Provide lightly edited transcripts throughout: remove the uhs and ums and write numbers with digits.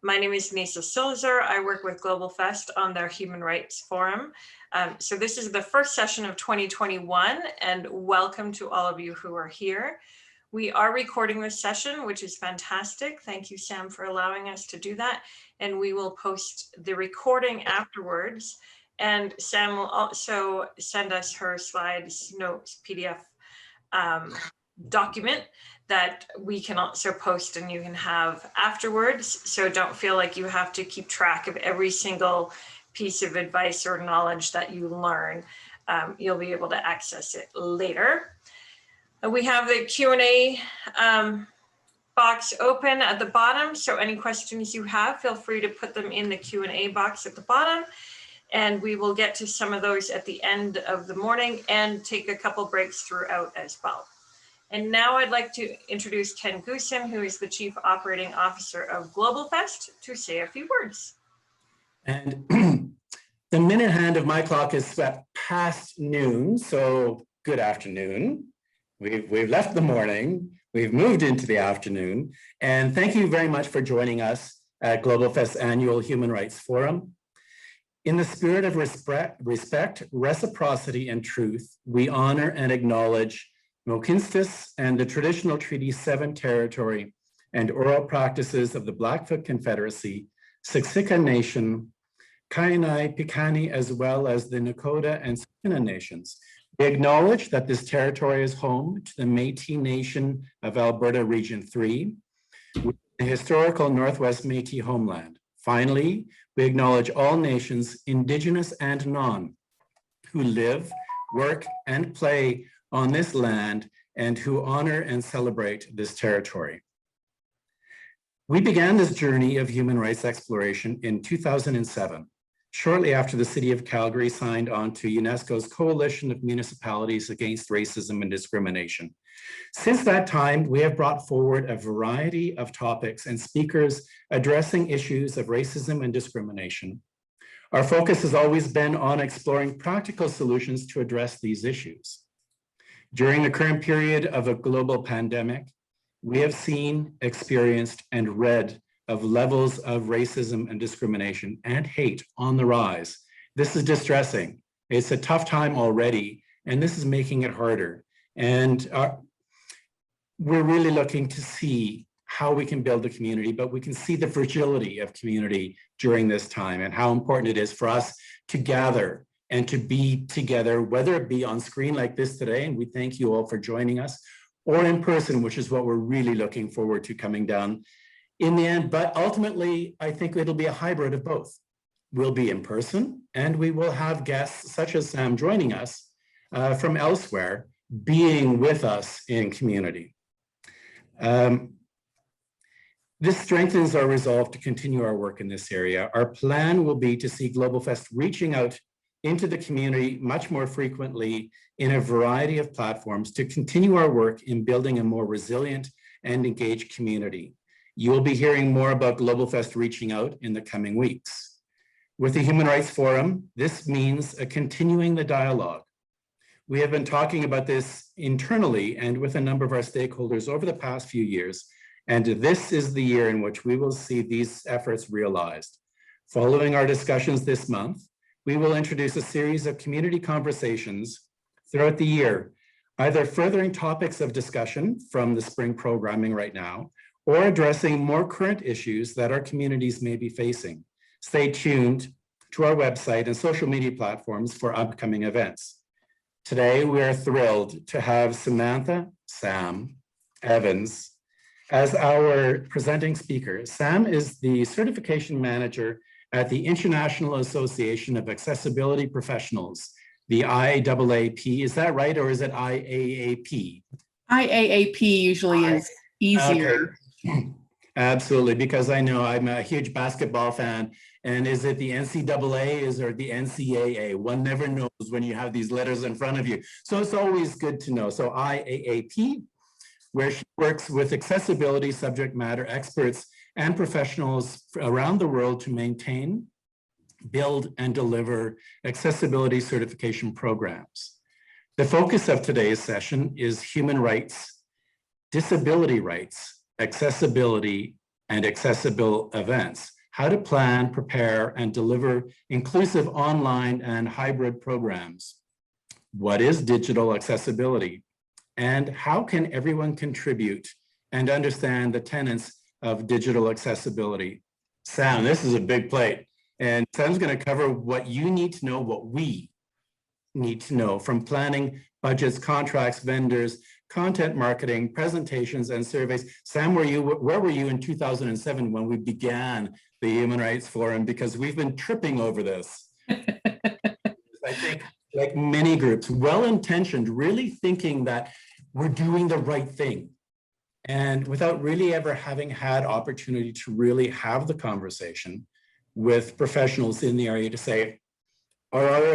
My name is Nisa Silzer. I work with GlobalFest on their Human Rights Forum. So this is the first session of 2021, and welcome to all of you who are here. We are recording this session, which is fantastic. Thank you, Sam, for allowing us to do that. And we will post the recording afterwards. And Sam will also send us her slides, notes, PDF document that we can also post and you can have afterwards. So don't feel like you have to keep track of every single piece of advice or knowledge that you learn. You'll be able to access it later. We have the Q&A box open at the bottom. So any questions you have, feel free to put them in the Q&A box at the bottom. And we will get to some of those at the end of the morning and take a couple breaks throughout as well. And now I'd like to introduce Ken Goosen, who is the Chief Operating Officer of GlobalFest, to say a few words. And the minute hand of my clock is swept past noon, so good afternoon. We've left the morning, we've moved into the afternoon, and thank you very much for joining us at GlobalFest's annual Human Rights Forum. In the spirit of respect, reciprocity, and truth, we honor and acknowledge Mohkinstsis and the traditional Treaty 7 territory and oral practices of the Blackfoot Confederacy, Siksika Nation, Kainai, Piikani, as well as the Nakota and Tsuut'ina nations. We acknowledge that this territory is home to the Métis Nation of Alberta Region 3, the historical Northwest Métis homeland. Finally, we acknowledge all nations, Indigenous and non, who live, work, and play on this land and who honor and celebrate this territory. We began this journey of human rights exploration in 2007, shortly after the city of Calgary signed on to UNESCO's Coalition of Municipalities Against Racism and Discrimination. Since that time, we have brought forward a variety of topics and speakers addressing issues of racism and discrimination. Our focus has always been on exploring practical solutions to address these issues. During the current period of a global pandemic, we have seen, experienced, and read of levels of racism and discrimination and hate on the rise. This is distressing. It's a tough time already, and this is making it harder. And we're really looking to see how we can build a community, but we can see the fragility of community during this time and how important it is for us to gather and to be together, whether it be on screen like this today, and we thank you all for joining us, or in person, which is what we're really looking forward to coming down in the end. But ultimately, I think it'll be a hybrid of both. We'll be in person, and we will have guests such as Sam joining us from elsewhere, being with us in community. This strengthens our resolve to continue our work in this area. Our plan will be to see GlobalFest reaching out into the community much more frequently in a variety of platforms to continue our work in building a more resilient and engaged community. You will be hearing more about GlobalFest reaching out in the coming weeks. With the Human Rights Forum, this means continuing the dialogue. We have been talking about this internally and with a number of our stakeholders over the past few years, and this is the year in which we will see these efforts realized. Following our discussions this month, we will introduce a series of community conversations throughout the year, either furthering topics of discussion from the spring programming right now, or addressing more current issues that our communities may be facing. Stay tuned to our website and social media platforms for upcoming events. Today, we are thrilled to have Samantha Evans as our presenting speaker. Sam is the certification manager at the International Association of Accessibility Professionals, the IAAP. Is that right, or is it IAAP? IAAP usually is easier. Okay. Absolutely, because I know I'm a huge basketball fan. And is it the NCAA or the NCAA? One never knows when you have these letters in front of you. So it's always good to know. So IAAP, where she works with accessibility subject matter experts and professionals around the world to maintain, build, and deliver accessibility certification programs. The focus of today's session is human rights, disability rights, accessibility, and accessible events, how to plan, prepare, and deliver inclusive online and hybrid programs. What is digital accessibility? And how can everyone contribute and understand the tenets of digital accessibility? Sam, this is a big plate. And Sam's going to cover what you need to know, what we need to know, from planning, budgets, contracts, vendors, content marketing, presentations, and surveys. Sam, where were you in 2007 when we began the Human Rights Forum? Because we've been tripping over this. I think, like many groups, well-intentioned, really thinking that we're doing the right thing, and without really ever having had opportunity to really have the conversation with professionals in the area to say, are our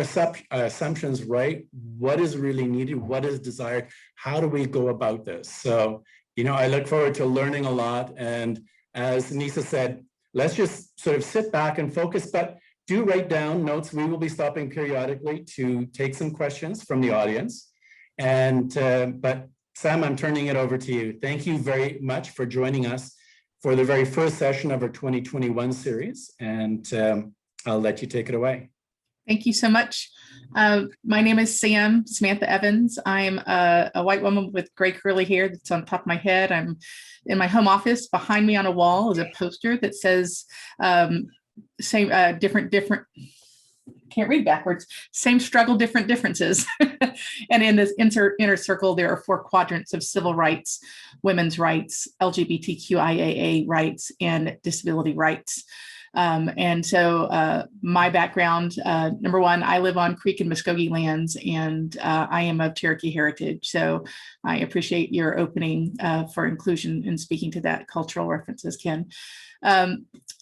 assumptions right? What is really needed? What is desired? How do we go about this? So, I look forward to learning a lot. And as Nisa said, let's just sort of sit back and focus, but do write down notes. We will be stopping periodically to take some questions from the audience. And, but Sam, I'm turning it over to you. Thank you very much for joining us for the very first session of our 2021 series. And I'll let you take it away. Thank you so much. My name is Samantha Evans. I'm a white woman with gray curly hair that's on top of my head. I'm in my home office. Behind me on a wall is a poster that says can't read backwards, same struggle, different differences. And in this inner circle, there are 4 quadrants of civil rights, women's rights, LGBTQIAA rights, and disability rights. And so my background, number one, I live on Creek and Muskogee lands, and I am of Cherokee heritage. So I appreciate your opening for inclusion and speaking to that cultural references, Ken.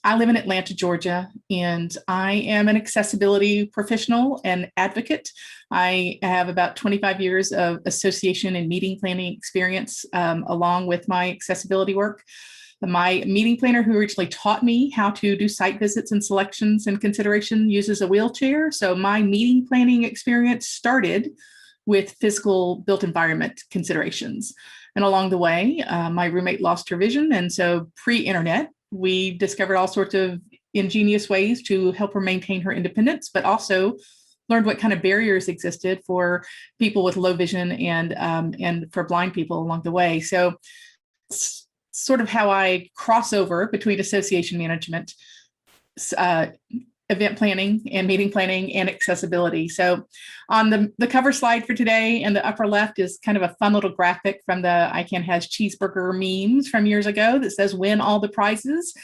I live in Atlanta, Georgia, and I am an accessibility professional and advocate. I have about 25 years of association and meeting planning experience along with my accessibility work. My meeting planner, who originally taught me how to do site visits and selections and consideration, uses a wheelchair. So my meeting planning experience started with physical built environment considerations. And along the way, my roommate lost her vision. And so pre-internet, we discovered all sorts of ingenious ways to help her maintain her independence, but also learned what kind of barriers existed for people with low vision and for blind people along the way. So it's sort of how I cross over between association management, event planning and meeting planning and accessibility. So on the cover slide for today in the upper left is kind of a fun little graphic from the ICANN Has Cheeseburger memes from years ago that says win all the prizes.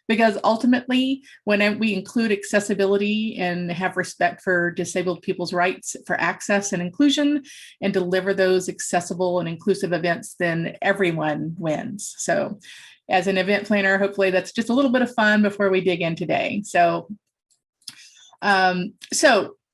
Because ultimately, when we include accessibility and have respect for disabled people's rights for access and inclusion and deliver those accessible and inclusive events, then everyone wins. So as an event planner, hopefully that's just a little bit of fun before we dig in today. So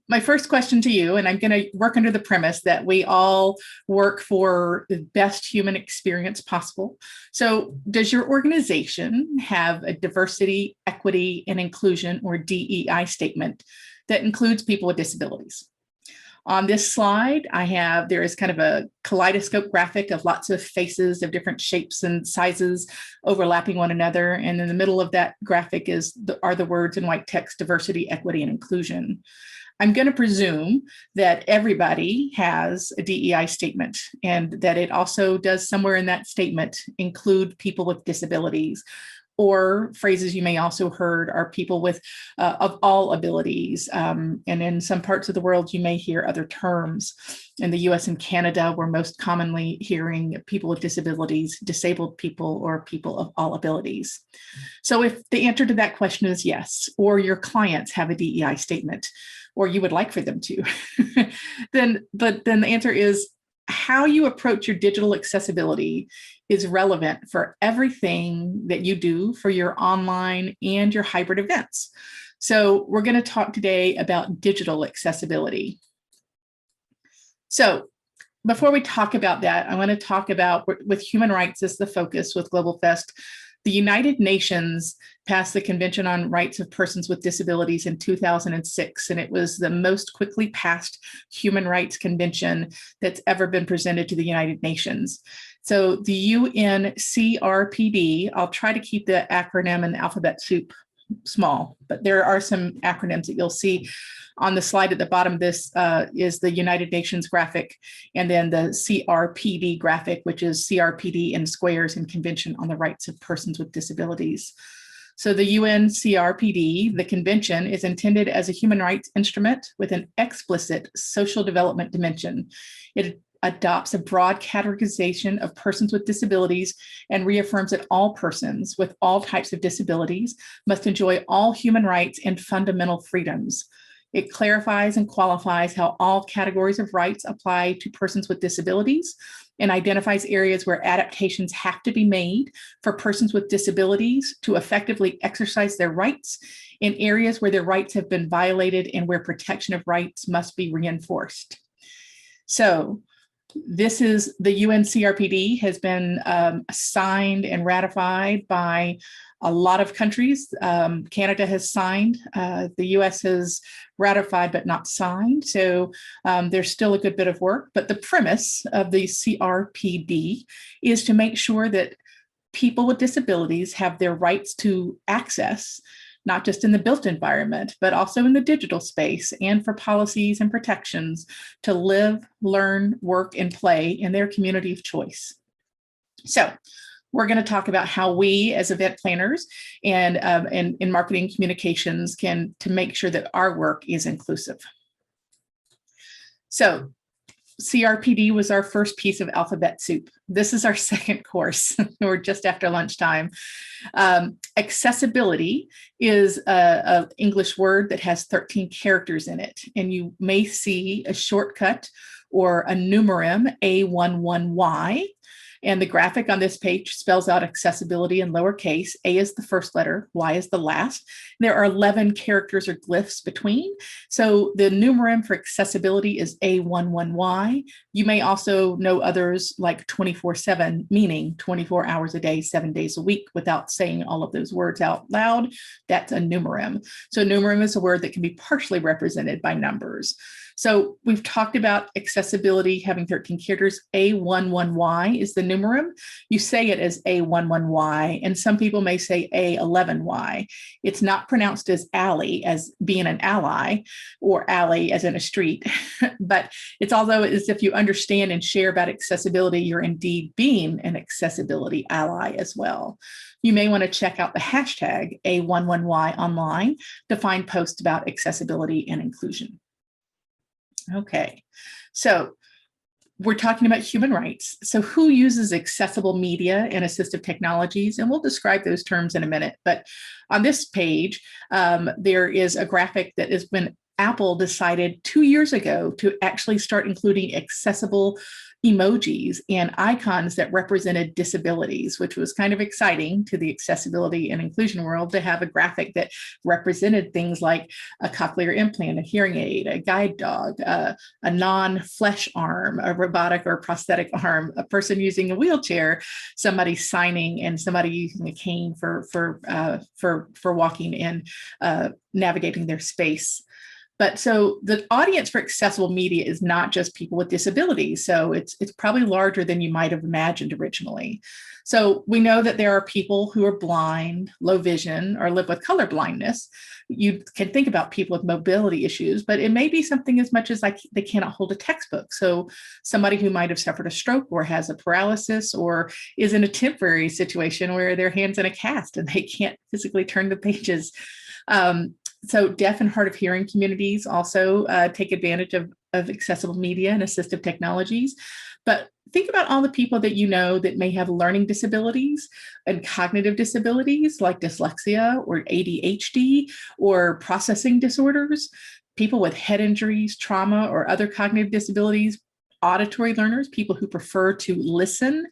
my first question to you, and I'm going to work under the premise that we all work for the best human experience possible. So does your organization have a diversity, equity, and inclusion, or DEI statement that includes people with disabilities? On this slide, there is kind of a kaleidoscope graphic of lots of faces of different shapes and sizes overlapping one another. And in the middle of that graphic are the words in white text, diversity, equity, and inclusion. I'm going to presume that everybody has a DEI statement and that it also does somewhere in that statement include people with disabilities, or phrases you may also heard are people with of all abilities. And in some parts of the world, you may hear other terms. In the US and Canada, we're most commonly hearing people with disabilities, disabled people, or people of all abilities. So if the answer to that question is yes, or your clients have a DEI statement, or you would like for them to, then the answer is how you approach your digital accessibility is relevant for everything that you do for your online and your hybrid events. So we're going to talk today about digital accessibility. So before we talk about that, I want to talk about, with human rights as the focus with GlobalFest, The United Nations passed the Convention on Rights of Persons with Disabilities in 2006, and it was the most quickly passed human rights convention that's ever been presented to the United Nations. So the UNCRPD, I'll try to keep the acronym and alphabet soup small, but there are some acronyms that you'll see on the slide at the bottom. This is the United Nations graphic, and then the CRPD graphic, which is CRPD in squares and Convention on the Rights of Persons with Disabilities. So the UNCRPD, the convention, is intended as a human rights instrument with an explicit social development dimension. It adopts a broad categorization of persons with disabilities and reaffirms that all persons with all types of disabilities must enjoy all human rights and fundamental freedoms. It clarifies and qualifies how all categories of rights apply to persons with disabilities and identifies areas where adaptations have to be made for persons with disabilities to effectively exercise their rights in areas where their rights have been violated and where protection of rights must be reinforced. So this is the UNCRPD has been signed and ratified by a lot of countries. Canada has signed, the US has ratified but not signed. So there's still a good bit of work, but the premise of the CRPD is to make sure that people with disabilities have their rights to access, not just in the built environment, but also in the digital space, and for policies and protections to live, learn, work, and play in their community of choice. So we're going to talk about how we as event planners and in marketing communications can to make sure that our work is inclusive. So CRPD was our first piece of alphabet soup. This is our second course. We're just after lunchtime. Accessibility is an English word that has 13 characters in it. And you may see a shortcut or a numerum, A11Y. And the graphic on this page spells out accessibility in lowercase. A is the first letter, Y is the last. There are 11 characters or glyphs between. So the numerum for accessibility is A11Y. You may also know others like 24/7, meaning 24 hours a day, 7 days a week, without saying all of those words out loud. That's a numerum. So numerum is a word that can be partially represented by numbers. So we've talked about accessibility having 13 characters. A11Y is the numerum. You say it as A11Y, and some people may say A11Y. It's not pronounced as alley, as being an ally, or alley as in a street, but it's although as if you understand and share about accessibility, you're indeed being an accessibility ally as well. You may want to check out the hashtag A11Y online to find posts about accessibility and inclusion. Okay, so we're talking about human rights. So who uses accessible media and assistive technologies? And we'll describe those terms in a minute. But on this page, there is a graphic that is when Apple decided 2 years ago to actually start including accessible emojis and icons that represented disabilities, which was kind of exciting to the accessibility and inclusion world to have a graphic that represented things like a cochlear implant, a hearing aid, a guide dog, a non-flesh arm, a robotic or prosthetic arm, a person using a wheelchair, somebody signing, and somebody using a cane for walking and navigating their space. But so the audience for accessible media is not just people with disabilities. So it's probably larger than you might have imagined originally. So we know that there are people who are blind, low vision, or live with color blindness. You can think about people with mobility issues, but it may be something as much as like they cannot hold a textbook. So somebody who might have suffered a stroke or has a paralysis or is in a temporary situation where their hand's in a cast and they can't physically turn the pages. So deaf and hard of hearing communities also take advantage of accessible media and assistive technologies. But think about all the people that you know that may have learning disabilities and cognitive disabilities like dyslexia or ADHD or processing disorders, people with head injuries, trauma, or other cognitive disabilities, auditory learners, people who prefer to listen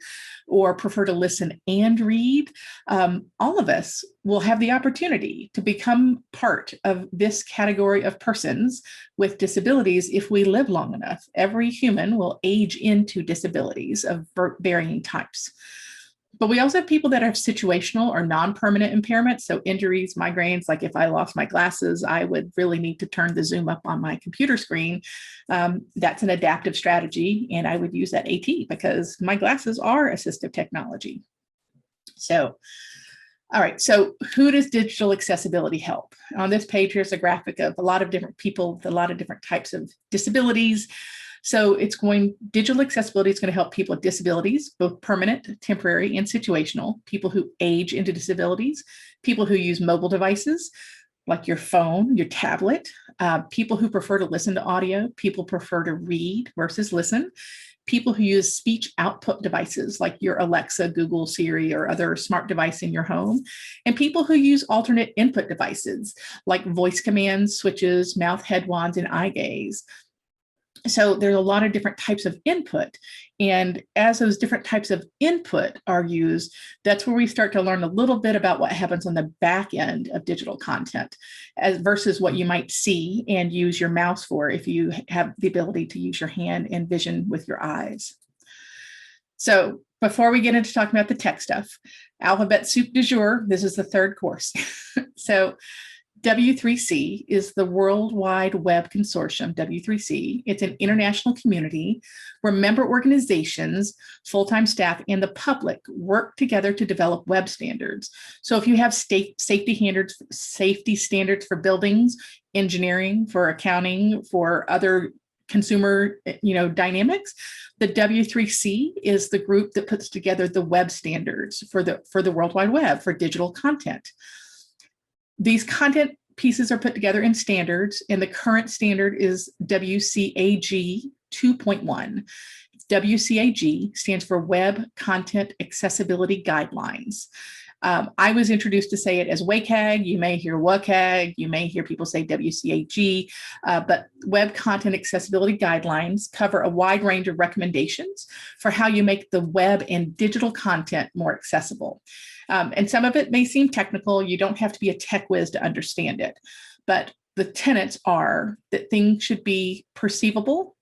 or prefer to listen and read. All of us will have the opportunity to become part of this category of persons with disabilities if we live long enough. Every human will age into disabilities of varying types. But we also have people that have situational or non-permanent impairments. So injuries, migraines, like if I lost my glasses, I would really need to turn the zoom up on my computer screen. That's an adaptive strategy. And I would use that AT because my glasses are assistive technology. So, all right, so who does digital accessibility help? On this page, here's a graphic of a lot of different people with a lot of different types of disabilities. So digital accessibility is going to help people with disabilities, both permanent, temporary, and situational, people who age into disabilities, people who use mobile devices, like your phone, your tablet, people who prefer to listen to audio, people prefer to read versus listen, people who use speech output devices like your Alexa, Google, Siri, or other smart device in your home, and people who use alternate input devices like voice commands, switches, mouth head wands, and eye gaze. So there's a lot of different types of input. And as those different types of input are used, that's where we start to learn a little bit about what happens on the back end of digital content versus what you might see and use your mouse for if you have the ability to use your hand and vision with your eyes. So before we get into talking about the tech stuff, alphabet soup du jour, this is the third course. So W3C is the World Wide Web Consortium, W3C. It's an international community where member organizations, full-time staff, and the public work together to develop web standards. So if you have safety standards for buildings, engineering, for accounting, for other consumer dynamics, the W3C is the group that puts together the web standards for the World Wide Web for digital content. These content pieces are put together in standards, and the current standard is WCAG 2.1. WCAG stands for Web Content Accessibility Guidelines. I was introduced to say it as WCAG. You may hear WCAG. You may hear people say WCAG, but Web Content Accessibility Guidelines cover a wide range of recommendations for how you make the web and digital content more accessible. And some of it may seem technical. You don't have to be a tech whiz to understand it. But the tenets are that things should be perceivable,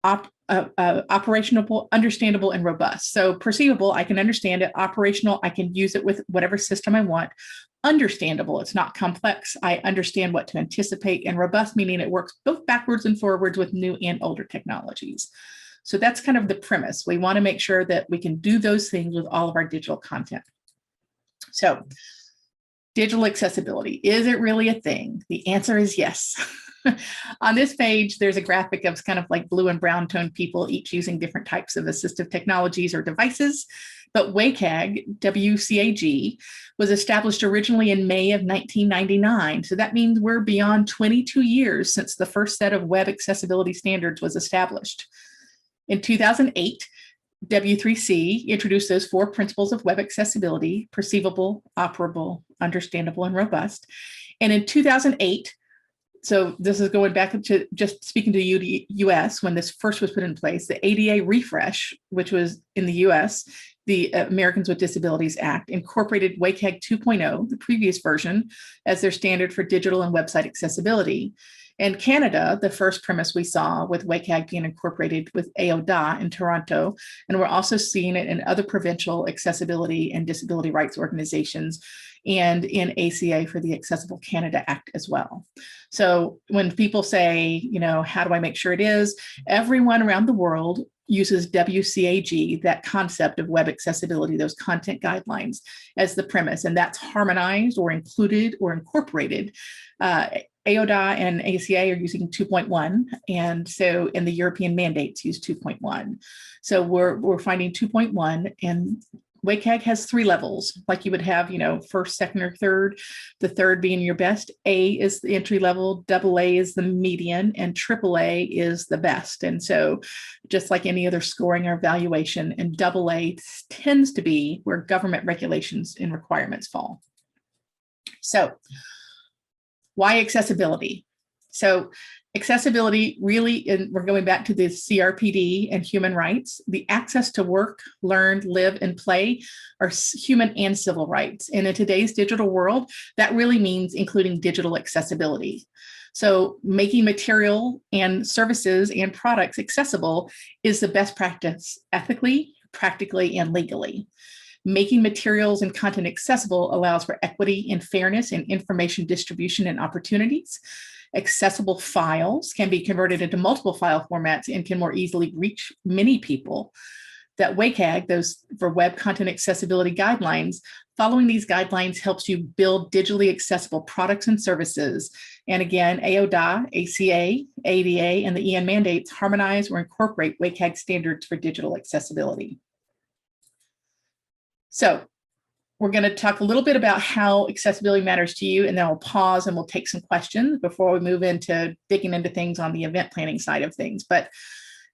operational, understandable, and robust. So perceivable, I can understand it. Operational, I can use it with whatever system I want. Understandable, it's not complex. I understand what to anticipate. And robust, meaning it works both backwards and forwards with new and older technologies. So that's kind of the premise. We want to make sure that we can do those things with all of our digital content. So digital accessibility, is it really a thing? The answer is yes. On this page, there's a graphic of kind of like blue and brown toned people, each using different types of assistive technologies or devices. But WCAG, W-C-A-G, was established originally in May of 1999. So that means we're beyond 22 years since the first set of web accessibility standards was established. In 2008, W3C introduced those 4 principles of web accessibility: perceivable, operable, understandable, and robust. And in 2008, so this is going back to just speaking to US, when this first was put in place, the ADA refresh, which was in the US, the Americans with Disabilities Act, incorporated WCAG 2.0, the previous version, as their standard for digital and website accessibility. And Canada, the first premise we saw with WCAG being incorporated with AODA in Toronto, and we're also seeing it in other provincial accessibility and disability rights organizations, and in ACA for the Accessible Canada Act as well. So when people say, how do I make sure it is? Everyone around the world uses WCAG, that concept of web accessibility, those content guidelines, as the premise, and that's harmonized or included or incorporated. AODA and ACA are using 2.1, and so in the European mandates use 2.1. So we're finding 2.1, and WCAG has 3 levels, like you would have, first, second, or third. The third being your best. A is the entry level, AA is the median, and AAA is the best. And so just like any other scoring or evaluation, and AA tends to be where government regulations and requirements fall. So why accessibility? So accessibility really, and we're going back to the CRPD and human rights, the access to work, learn, live, and play are human and civil rights. And in today's digital world, that really means including digital accessibility. So making material and services and products accessible is the best practice ethically, practically and legally. Making materials and content accessible allows for equity and fairness in information distribution and opportunities. Accessible files can be converted into multiple file formats and can more easily reach many people. That WCAG, those for Web Content Accessibility Guidelines, following these guidelines helps you build digitally accessible products and services. And again, AODA, ACA, ADA, and the EN mandates harmonize or incorporate WCAG standards for digital accessibility. So we're going to talk a little bit about how accessibility matters to you, and then I'll pause and we'll take some questions before we move into digging into things on the event planning side of things. But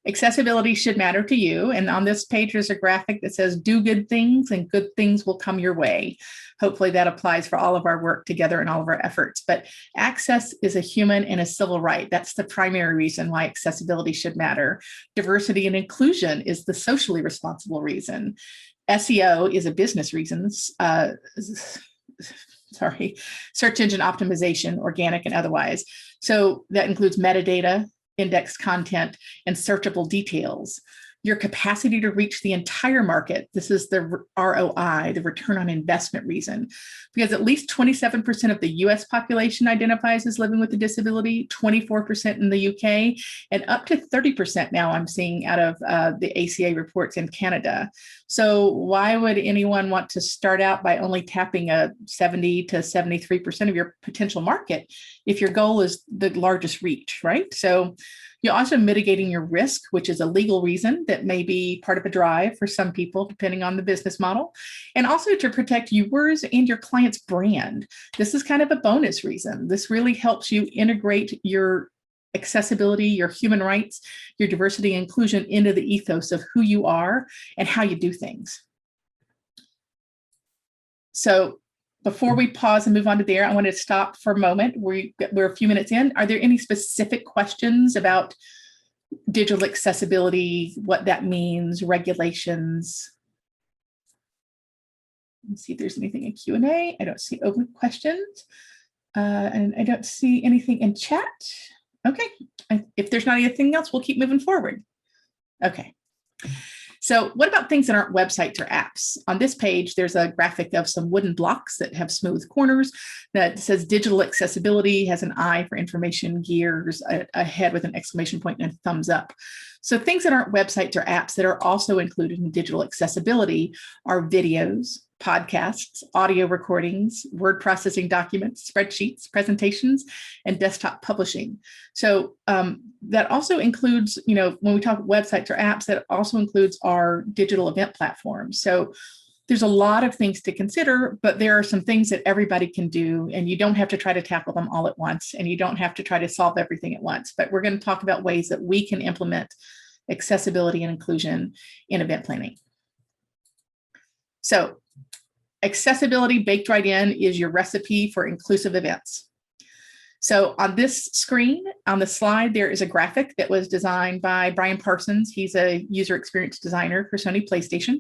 accessibility should matter to you. And on this page, there's a graphic that says, do good things and good things will come your way. Hopefully that applies for all of our work together and all of our efforts. But access is a human and a civil right. That's the primary reason why accessibility should matter. Diversity and inclusion is the socially responsible reason. SEO is a business reason. Search engine optimization, organic and otherwise. So that includes metadata, indexed content, and searchable details. Your capacity to reach the entire market. This is the ROI, the return on investment reason, because at least 27% of the US population identifies as living with a disability, 24% in the UK, and up to 30% now I'm seeing out of the ACA reports in Canada. So why would anyone want to start out by only tapping a 70 to 73% of your potential market if your goal is the largest reach, right? So you're also mitigating your risk, which is a legal reason that may be part of a drive for some people, depending on the business model, and also to protect yours and your client's brand. This is kind of a bonus reason. This really helps you integrate your accessibility, your human rights, your diversity and inclusion into the ethos of who you are and how you do things. So before we pause and move on to there, I want to stop for a moment. We're a few minutes in. Are there any specific questions about digital accessibility, what that means, regulations? Let's see if there's anything in Q&A. I don't see open questions. And I don't see anything in chat. Okay, if there's not anything else, we'll keep moving forward. Okay. So what about things that aren't websites or apps? On this page, there's a graphic of some wooden blocks that have smooth corners that says digital accessibility, has an eye for information, gears, a head with an exclamation point and a thumbs up. So things that aren't websites or apps that are also included in digital accessibility are videos, podcasts, audio recordings, word processing documents, spreadsheets, presentations, and desktop publishing. So that also includes, when we talk websites or apps, that also includes our digital event platforms. So there's a lot of things to consider, but there are some things that everybody can do, and you don't have to try to tackle them all at once, and you don't have to try to solve everything at once. But we're going to talk about ways that we can implement accessibility and inclusion in event planning. So accessibility baked right in is your recipe for inclusive events. So on this screen, on the slide, there is a graphic that was designed by Brian Parsons. He's a user experience designer for Sony PlayStation.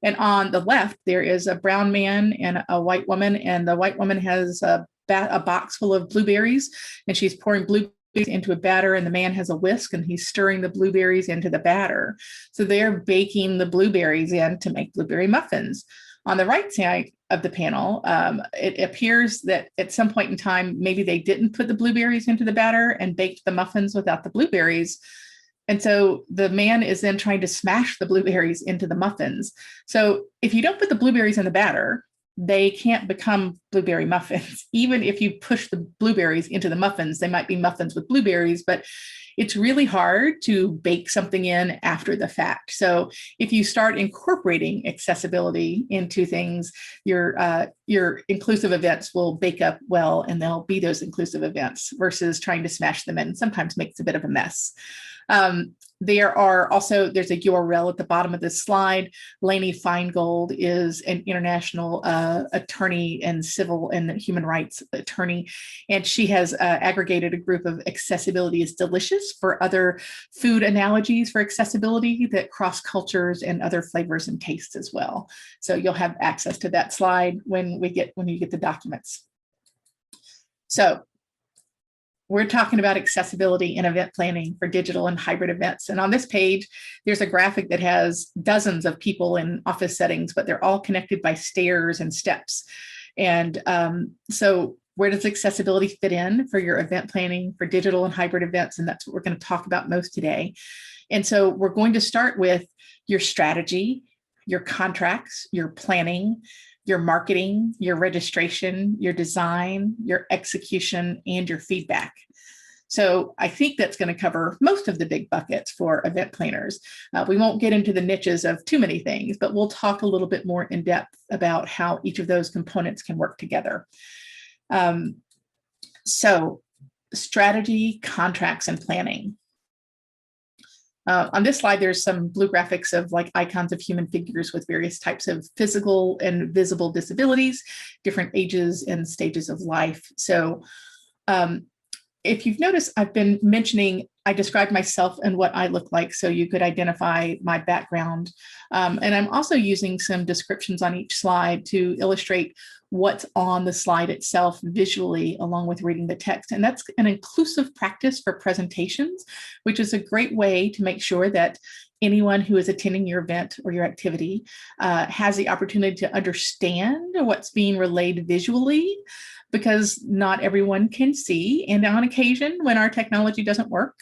And on the left, there is a brown man and a white woman, and the white woman has a box full of blueberries, and she's pouring blueberries into a batter, and the man has a whisk and he's stirring the blueberries into the batter. So they're baking the blueberries in to make blueberry muffins. On the right side of the panel, it appears that at some point in time, maybe they didn't put the blueberries into the batter and baked the muffins without the blueberries. And so the man is then trying to smash the blueberries into the muffins. So if you don't put the blueberries in the batter, they can't become blueberry muffins. Even if you push the blueberries into the muffins, they might be muffins with blueberries, but it's really hard to bake something in after the fact. So if you start incorporating accessibility into things, your inclusive events will bake up well, and they'll be those inclusive events versus trying to smash them in. Sometimes makes a bit of a mess. There's a URL at the bottom of this slide. Lainey Feingold is an international attorney and civil and human rights attorney, and she has aggregated a group of Accessibility is Delicious for other food analogies for accessibility that cross cultures and other flavors and tastes as well. So you'll have access to that slide when you get the documents. So we're talking about accessibility in event planning for digital and hybrid events. And on this page, there's a graphic that has dozens of people in office settings, but they're all connected by stairs and steps. And so where does accessibility fit in for your event planning for digital and hybrid events? And that's what we're going to talk about most today. And so we're going to start with your strategy, your contracts, your planning, your marketing, your registration, your design, your execution, and your feedback. So I think that's going to cover most of the big buckets for event planners. We won't get into the niches of too many things, but we'll talk a little bit more in depth about how each of those components can work together. So strategy, contracts, and planning. On this slide, there's some blue graphics of like icons of human figures with various types of physical and visible disabilities, different ages and stages of life. So if you've noticed, I've been mentioning, I described myself and what I look like so you could identify my background. And I'm also using some descriptions on each slide to illustrate what's on the slide itself visually, along with reading the text. And that's an inclusive practice for presentations, which is a great way to make sure that anyone who is attending your event or your activity has the opportunity to understand what's being relayed visually, because not everyone can see. And on occasion, when our technology doesn't work,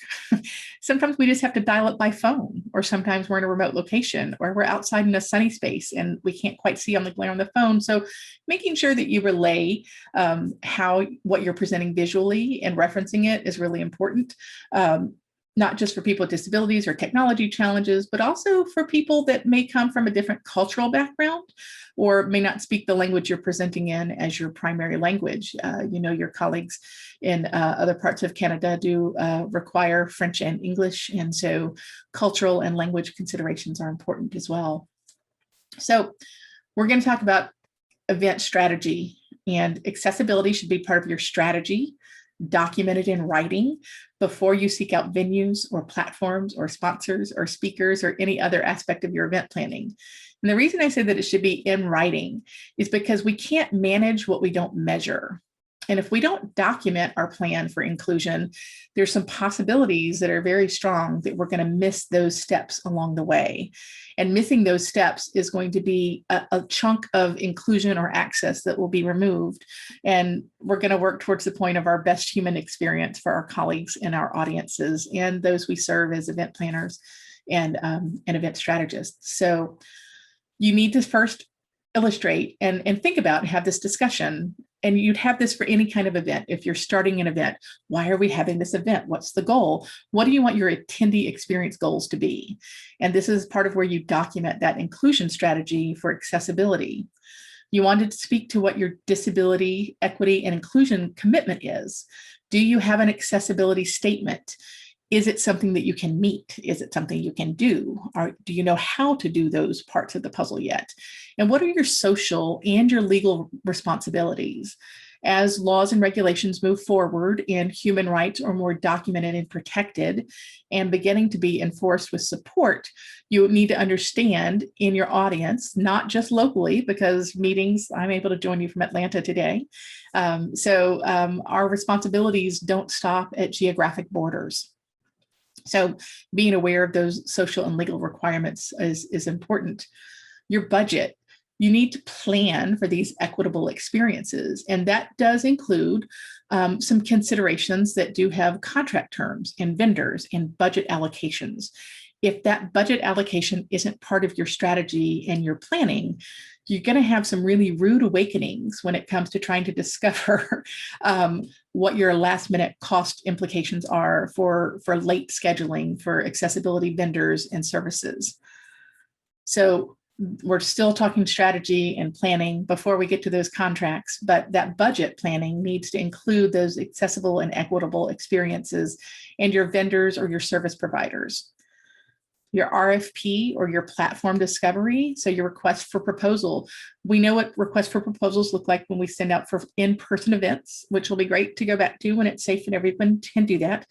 sometimes we just have to dial it by phone, or sometimes we're in a remote location, or we're outside in a sunny space and we can't quite see on the glare on the phone. So making sure that you relay what you're presenting visually and referencing it is really important. Not just for people with disabilities or technology challenges, but also for people that may come from a different cultural background or may not speak the language you're presenting in as your primary language. Your colleagues in other parts of Canada do require French and English, and so cultural and language considerations are important as well. So we're going to talk about event strategy, and accessibility should be part of your strategy, documented in writing before you seek out venues or platforms or sponsors or speakers or any other aspect of your event planning. And the reason I say that it should be in writing is because we can't manage what we don't measure. And if we don't document our plan for inclusion, there's some possibilities that are very strong that we're going to miss those steps along the way. And missing those steps is going to be a chunk of inclusion or access that will be removed. And we're going to work towards the point of our best human experience for our colleagues and our audiences and those we serve as event planners and event strategists. So you need to first illustrate and think about and have this discussion. And you'd have this for any kind of event. If you're starting an event, why are we having this event? What's the goal? What do you want your attendee experience goals to be? And this is part of where you document that inclusion strategy for accessibility. You wanted to speak to what your disability, equity, and inclusion commitment is. Do you have an accessibility statement? Is it something that you can meet? Is it something you can do? Or do you know how to do those parts of the puzzle yet? And what are your social and your legal responsibilities? As laws and regulations move forward and human rights are more documented and protected and beginning to be enforced with support, you need to understand in your audience, not just locally, because meetings, I'm able to join you from Atlanta today. So our responsibilities don't stop at geographic borders. So being aware of those social and legal requirements is important. Your budget, you need to plan for these equitable experiences. And that does include some considerations that do have contract terms and vendors and budget allocations. If that budget allocation isn't part of your strategy and your planning, you're going to have some really rude awakenings when it comes to trying to discover what your last minute cost implications are for late scheduling for accessibility vendors and services. So we're still talking strategy and planning before we get to those contracts, but that budget planning needs to include those accessible and equitable experiences and your vendors or your service providers. Your RFP or your platform discovery, so your request for proposal. We know what requests for proposals look like when we send out for in-person events, which will be great to go back to when it's safe and everyone can do that.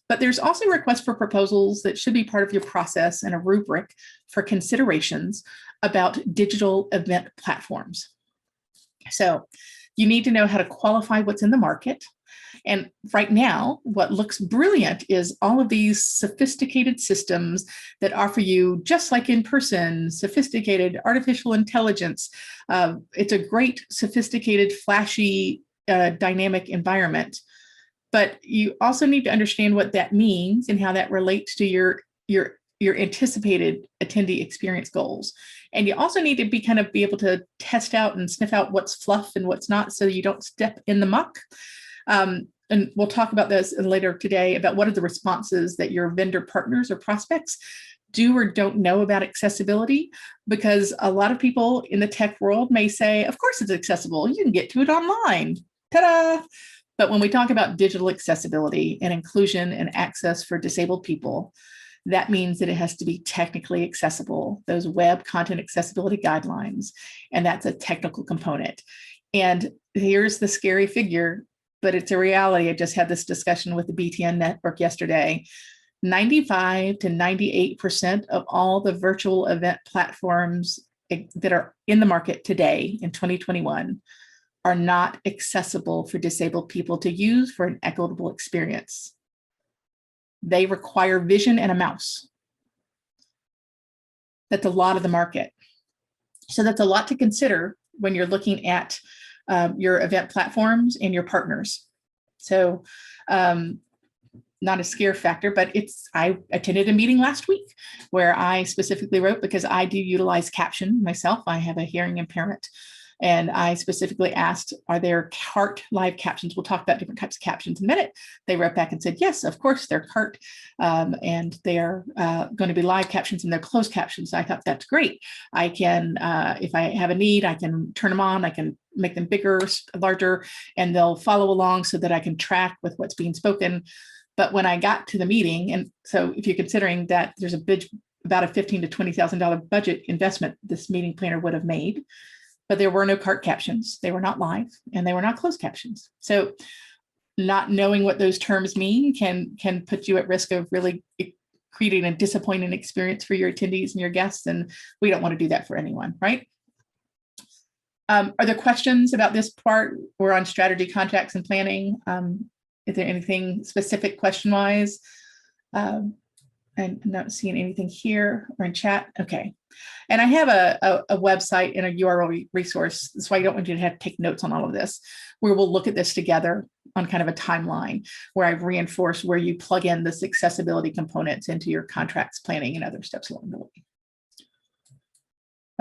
But there's also requests for proposals that should be part of your process and a rubric for considerations about digital event platforms. So you need to know how to qualify what's in the market, And right now, what looks brilliant is all of these sophisticated systems that offer you, just like in person, sophisticated artificial intelligence. It's a great, sophisticated, flashy, dynamic environment. But you also need to understand what that means and how that relates to your anticipated attendee experience goals. And you also need to be able to test out and sniff out what's fluff and what's not, so you don't step in the muck. And we'll talk about this later today, about what are the responses that your vendor partners or prospects do or don't know about accessibility, because a lot of people in the tech world may say, of course it's accessible, you can get to it online, ta-da. But when we talk about digital accessibility and inclusion and access for disabled people, that means that it has to be technically accessible, those web content accessibility guidelines, and that's a technical component. And here's the scary figure, but it's a reality. I just had this discussion with the BTN network yesterday. 95 to 98% of all the virtual event platforms that are in the market today in 2021 are not accessible for disabled people to use for an equitable experience. They require vision and a mouse. That's a lot of the market. So that's a lot to consider when you're looking at your event platforms and your partners. So not a scare factor, but I attended a meeting last week where I specifically wrote, because I do utilize caption myself. I have a hearing impairment. And I specifically asked, are there CART live captions? We'll talk about different types of captions in a minute. They wrote back and said, yes, of course, they're CART, and they are going to be live captions and they're closed captions. So I thought that's great. I can, if I have a need, I can turn them on, I can make them bigger, larger, and they'll follow along so that I can track with what's being spoken. But when I got to the meeting, and so if you're considering that there's about a $15,000 to $20,000 budget investment this meeting planner would have made, but there were no CART captions. They were not live and they were not closed captions. So not knowing what those terms mean can put you at risk of really creating a disappointing experience for your attendees and your guests. And we don't want to do that for anyone, right? Are there questions about this part? We're on strategy, contracts, and planning. Is there anything specific question-wise? I'm not seeing anything here or in chat. Okay. And I have a website and a URL resource. That's why I don't want you to have to take notes on all of this, where we'll look at this together on kind of a timeline, where I've reinforced where you plug in this accessibility components into your contracts planning and other steps along the way.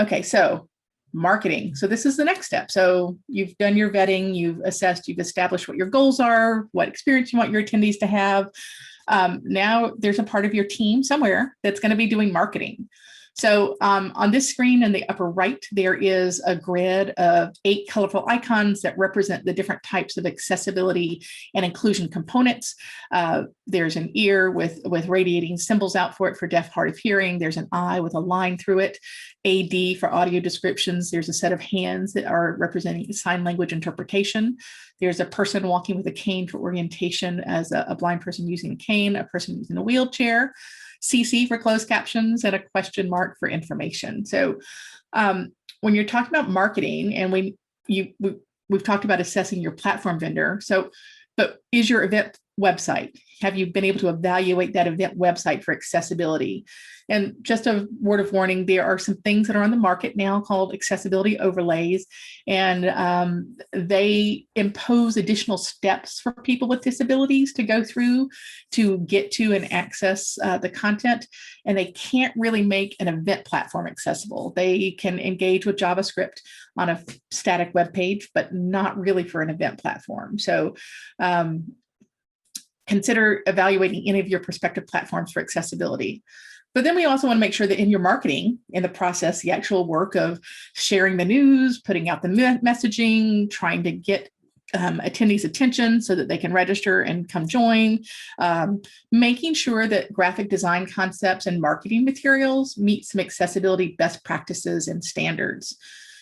Okay, so marketing. So this is the next step. So you've done your vetting, you've assessed, you've established what your goals are, what experience you want your attendees to have. Now there's a part of your team somewhere that's going to be doing marketing. So on this screen in the upper right, there is a grid of 8 colorful icons that represent the different types of accessibility and inclusion components. There's an ear with radiating symbols out for it for deaf, hard of hearing. There's an eye with a line through it. AD for audio descriptions. There's a set of hands that are representing sign language interpretation. There's a person walking with a cane for orientation as a blind person using a cane, a person using a wheelchair. CC for closed captions, and a question mark for information. So when you're talking about marketing, and we've talked about assessing your platform vendor. So, but is your event website, have you been able to evaluate that event website for accessibility? And just a word of warning, there are some things that are on the market now called accessibility overlays, and they impose additional steps for people with disabilities to go through to get to and access the content, and they can't really make an event platform accessible. They can engage with JavaScript on a static web page, but not really for an event platform. So consider evaluating any of your prospective platforms for accessibility. But then we also want to make sure that in your marketing, in the process, the actual work of sharing the news, putting out the messaging, trying to get attendees' attention so that they can register and come join, making sure that graphic design concepts and marketing materials meet some accessibility best practices and standards.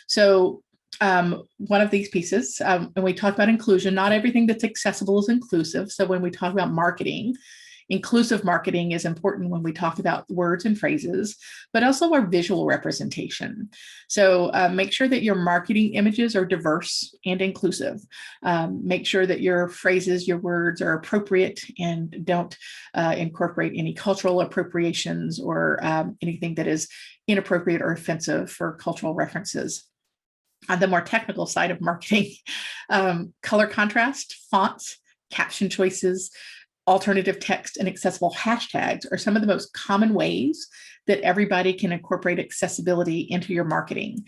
So one of these pieces, and we talk about inclusion, not everything that's accessible is inclusive. So when we talk about marketing, Inclusive marketing is important when we talk about words and phrases, but also our visual representation. So make sure that your marketing images are diverse and inclusive. Make sure that your phrases, your words are appropriate and don't incorporate any cultural appropriations or anything that is inappropriate or offensive for cultural references. On the more technical side of marketing, color contrast, fonts, caption choices, alternative text, and accessible hashtags are some of the most common ways that everybody can incorporate accessibility into your marketing.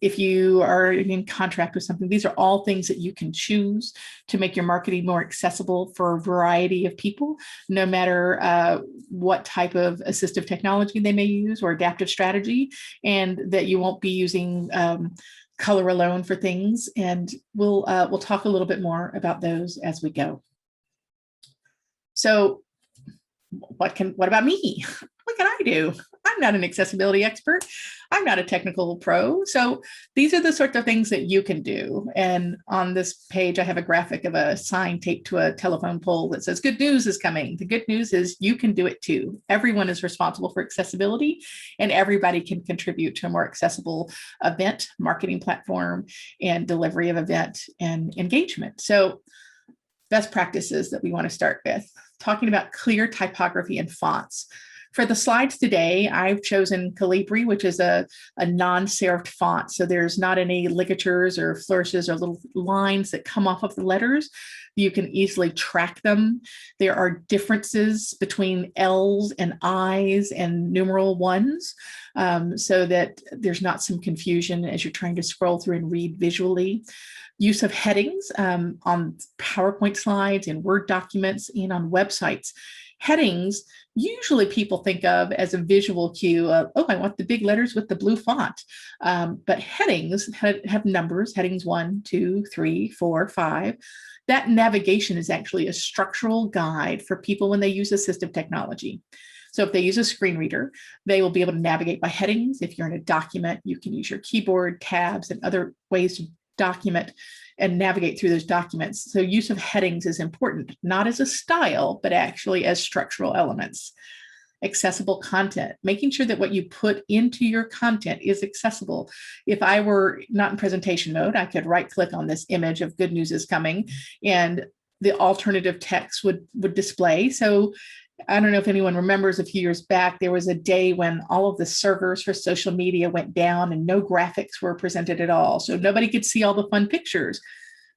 If you are in contract with something, these are all things that you can choose to make your marketing more accessible for a variety of people, no matter what type of assistive technology they may use or adaptive strategy, and that you won't be using color alone for things. And we'll talk a little bit more about those as we go. So what about me? What can I do? I'm not an accessibility expert. I'm not a technical pro. So these are the sorts of things that you can do. And on this page, I have a graphic of a sign taped to a telephone pole that says, good news is coming. The good news is you can do it too. Everyone is responsible for accessibility, and everybody can contribute to a more accessible event, marketing platform, and delivery of event and engagement. So best practices that we want to start with, talking about clear typography and fonts. For the slides today, I've chosen Calibri, which is a non-serifed font. So there's not any ligatures or flourishes or little lines that come off of the letters. You can easily track them. There are differences between L's and I's and numeral ones, so that there's not some confusion as you're trying to scroll through and read visually. Use of headings on PowerPoint slides and Word documents and on websites. Headings, usually people think of as a visual cue of, oh, I want the big letters with the blue font. But headings have numbers, headings 1, 2, 3, 4, 5. That navigation is actually a structural guide for people when they use assistive technology. So if they use a screen reader, they will be able to navigate by headings. If you're in a document, you can use your keyboard, tabs, and other ways to document and navigate through those documents. So use of headings is important, not as a style, but actually as structural elements. Accessible content, making sure that what you put into your content is accessible. If I were not in presentation mode, I could right click on this image of good news is coming and the alternative text would display. So I don't know if anyone remembers a few years back, there was a day when all of the servers for social media went down and no graphics were presented at all. So nobody could see all the fun pictures.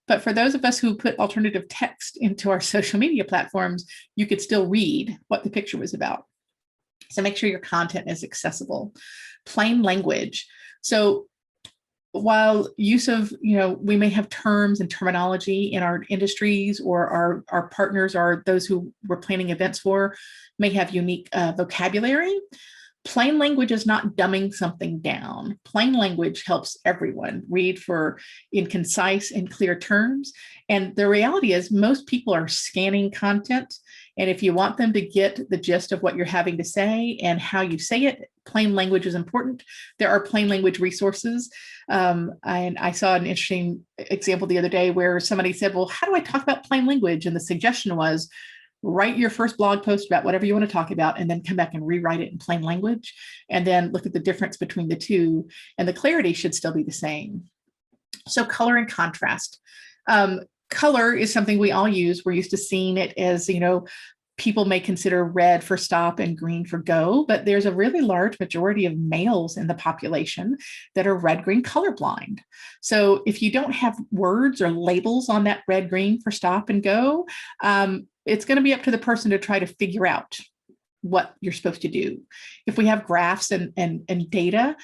But for those of us who put alternative text into our social media platforms, you could still read what the picture was about. So make sure your content is accessible. Plain language. So while use of, we may have terms and terminology in our industries, or our partners or those who we're planning events for may have unique vocabulary, plain language is not dumbing something down. Plain language helps everyone read in concise and clear terms. And the reality is most people are scanning content. And if you want them to get the gist of what you're having to say and how you say it, plain language is important. There are plain language resources. And I saw an interesting example the other day where somebody said, well, how do I talk about plain language? And the suggestion was, write your first blog post about whatever you want to talk about, and then come back and rewrite it in plain language, and then look at the difference between the two. And the clarity should still be the same. So color and contrast. Color is something we all use. We're used to seeing it as, people may consider red for stop and green for go, but there's a really large majority of males in the population that are red-green colorblind. So if you don't have words or labels on that red-green for stop and go, it's going to be up to the person to try to figure out what you're supposed to do. If we have graphs and data,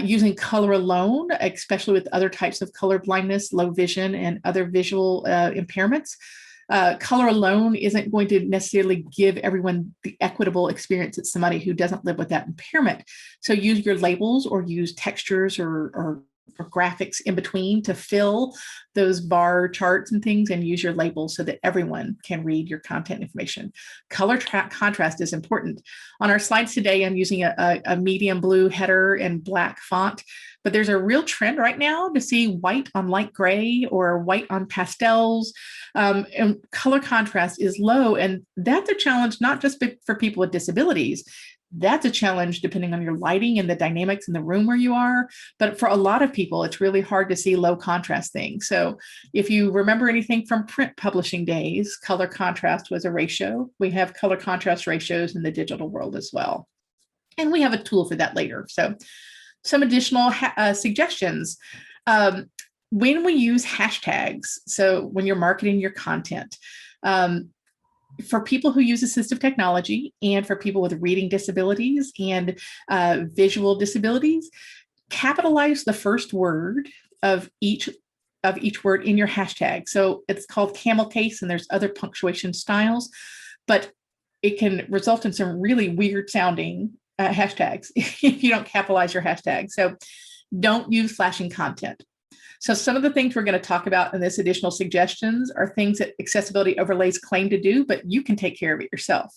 using color alone, especially with other types of color blindness, low vision, and other visual impairments, color alone isn't going to necessarily give everyone the equitable experience that somebody who doesn't live with that impairment. So use your labels or use textures or graphics in between to fill those bar charts and things, and use your labels so that everyone can read your content information. Color contrast is important. On our slides today, I'm using a medium blue header and black font, but there's a real trend right now to see white on light gray or white on pastels, and color contrast is low. And that's a challenge, not just for people with disabilities. That's a challenge depending on your lighting and the dynamics in the room where you are. But for a lot of people, it's really hard to see low contrast things. So if you remember anything from print publishing days, color contrast was a ratio. We have color contrast ratios in the digital world as well. And we have a tool for that later. So some additional suggestions. When we use hashtags, so when you're marketing your content, for people who use assistive technology and for people with reading disabilities and visual disabilities, capitalize the first word of each word in your hashtag. So it's called camel case, and there's other punctuation styles, but it can result in some really weird sounding hashtags if you don't capitalize your hashtag. So don't use flashing content. So some of the things we're going to talk about in this additional suggestions are things that accessibility overlays claim to do, but you can take care of it yourself.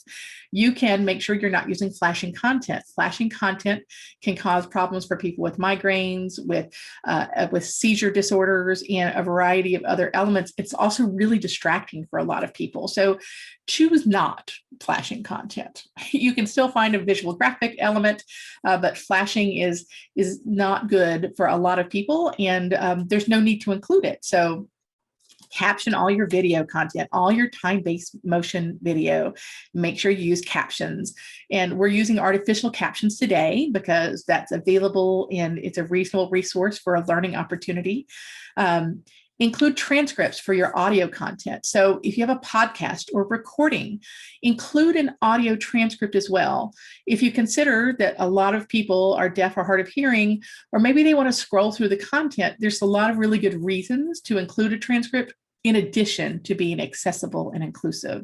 You can make sure you're not using flashing content. Flashing content can cause problems for people with migraines, with seizure disorders, and a variety of other elements. It's also really distracting for a lot of people. So choose not flashing content. You can still find a visual graphic element, but flashing is not good for a lot of people, and there's no need to include it. So caption all your video content, all your time-based motion video. Make sure you use captions. And we're using artificial captions today because that's available and it's a reasonable resource for a learning opportunity. Include transcripts for your audio content. So if you have a podcast or recording, include an audio transcript as well. If you consider that a lot of people are deaf or hard of hearing, or maybe they want to scroll through the content, there's a lot of really good reasons to include a transcript in addition to being accessible and inclusive.